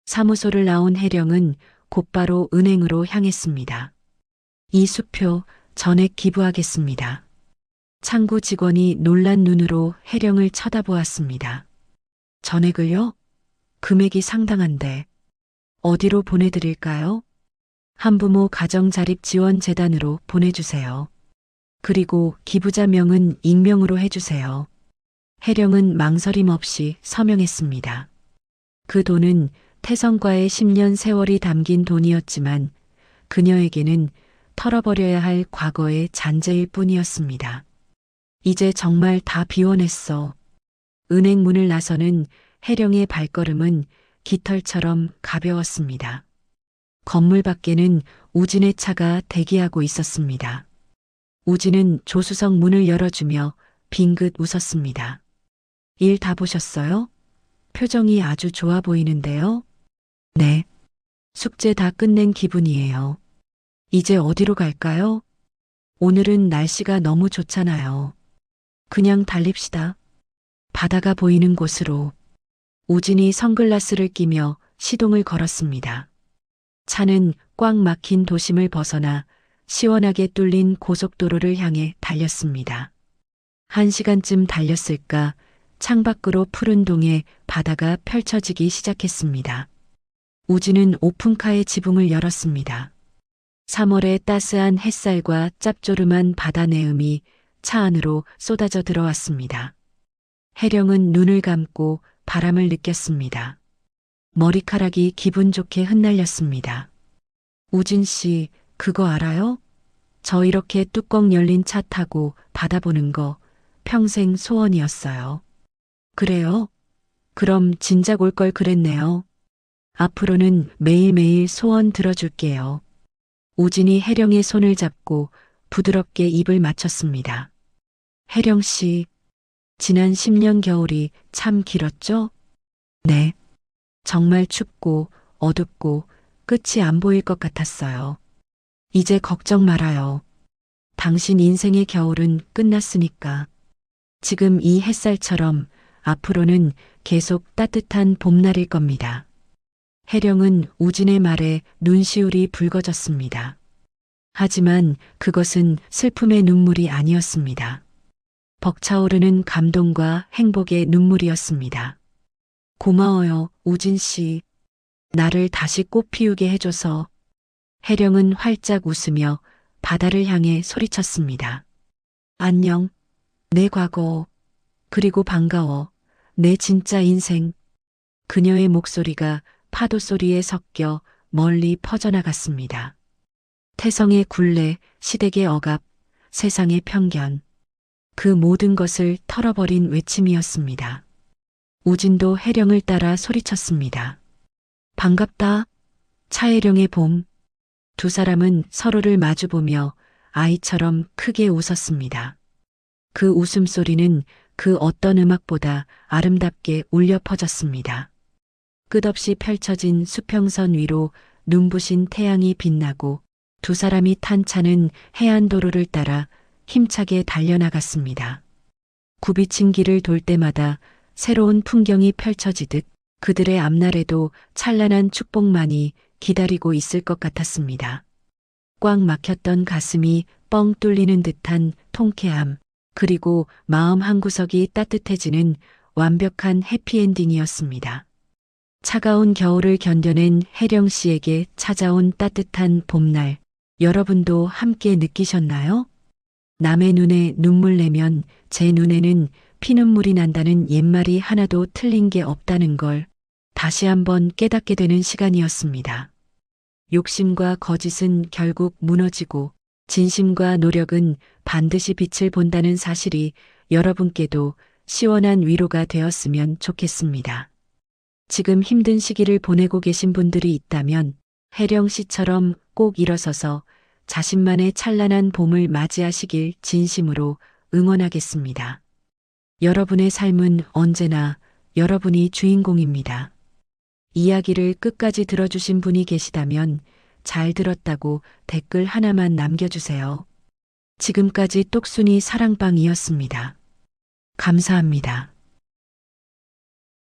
사무소를 나온 혜령은 곧바로 은행으로 향했습니다. 이 수표 전액 기부하겠습니다. 창구 직원이 놀란 눈으로 혜령을 쳐다보았습니다. 전액을요? 금액이 상당한데 어디로 보내드릴까요? 한부모 가정자립지원재단으로 보내주세요. 그리고 기부자 명은 익명으로 해주세요. 혜령은 망설임 없이 서명했습니다. 그 돈은 태성과의 10년 세월이 담긴 돈이었지만 그녀에게는 털어버려야 할 과거의 잔재일 뿐이었습니다. 이제 정말 다 비워냈어. 은행 문을 나서는 혜령의 발걸음은 깃털처럼 가벼웠습니다. 건물 밖에는 우진의 차가 대기하고 있었습니다. 우진은 조수석 문을 열어주며 빙긋 웃었습니다. 일 다 보셨어요? 표정이 아주 좋아 보이는데요? 네. 숙제 다 끝낸 기분이에요. 이제 어디로 갈까요? 오늘은 날씨가 너무 좋잖아요. 그냥 달립시다. 바다가 보이는 곳으로. 우진이 선글라스를 끼며 시동을 걸었습니다. 차는 꽉 막힌 도심을 벗어나 시원하게 뚫린 고속도로를 향해 달렸습니다. 1시간쯤 달렸을까 창밖으로 푸른 동에 바다가 펼쳐지기 시작했습니다. 우진은 오픈카의 지붕을 열었습니다. 3월의 따스한 햇살과 짭조름한 바다 내음이 차 안으로 쏟아져 들어왔습니다. 혜령은 눈을 감고 바람을 느꼈습니다. 머리카락이 기분 좋게 흩날렸습니다. 우진 씨, 그거 알아요? 저 이렇게 뚜껑 열린 차 타고 바다 보는 거 평생 소원이었어요. 그래요? 그럼 진작 올 걸 그랬네요. 앞으로는 매일매일 소원 들어줄게요. 우진이 혜령의 손을 잡고 부드럽게 입을 맞췄습니다. 혜령 씨, 지난 10년 겨울이 참 길었죠? 네. 정말 춥고 어둡고 끝이 안 보일 것 같았어요. 이제 걱정 말아요. 당신 인생의 겨울은 끝났으니까. 지금 이 햇살처럼 앞으로는 계속 따뜻한 봄날일 겁니다. 혜령은 우진의 말에 눈시울이 붉어졌습니다. 하지만 그것은 슬픔의 눈물이 아니었습니다. 벅차오르는 감동과 행복의 눈물이었습니다. 고마워요, 우진 씨. 나를 다시 꽃 피우게 해줘서. 혜령은 활짝 웃으며 바다를 향해 소리쳤습니다. 안녕, 내 과거. 그리고 반가워, 내 진짜 인생. 그녀의 목소리가 파도 소리에 섞여 멀리 퍼져나갔습니다. 태성의 굴레, 시댁의 억압, 세상의 편견. 그 모든 것을 털어버린 외침이었습니다. 우진도 혜령을 따라 소리쳤습니다. 반갑다, 차혜령의 봄. 두 사람은 서로를 마주보며 아이처럼 크게 웃었습니다. 그 웃음소리는 그 어떤 음악보다 아름답게 울려 퍼졌습니다. 끝없이 펼쳐진 수평선 위로 눈부신 태양이 빛나고 두 사람이 탄 차는 해안도로를 따라 힘차게 달려나갔습니다. 굽이친 길을 돌 때마다 새로운 풍경이 펼쳐지듯 그들의 앞날에도 찬란한 축복만이 기다리고 있을 것 같았습니다. 꽉 막혔던 가슴이 뻥 뚫리는 듯한 통쾌함, 그리고 마음 한구석이 따뜻해지는 완벽한 해피엔딩이었습니다. 차가운 겨울을 견뎌낸 혜령 씨에게 찾아온 따뜻한 봄날, 여러분도 함께 느끼셨나요? 남의 눈에 눈물 내면 제 눈에는 피눈물이 난다는 옛말이 하나도 틀린 게 없다는 걸 다시 한번 깨닫게 되는 시간이었습니다. 욕심과 거짓은 결국 무너지고 진심과 노력은 반드시 빛을 본다는 사실이 여러분께도 시원한 위로가 되었으면 좋겠습니다. 지금 힘든 시기를 보내고 계신 분들이 있다면 혜령 씨처럼 꼭 일어서서 자신만의 찬란한 봄을 맞이하시길 진심으로 응원하겠습니다. 여러분의 삶은 언제나 여러분이 주인공입니다. 이야기를 끝까지 들어주신 분이 계시다면 잘 들었다고 댓글 하나만 남겨주세요. 지금까지 똑순이 사랑방이었습니다. 감사합니다.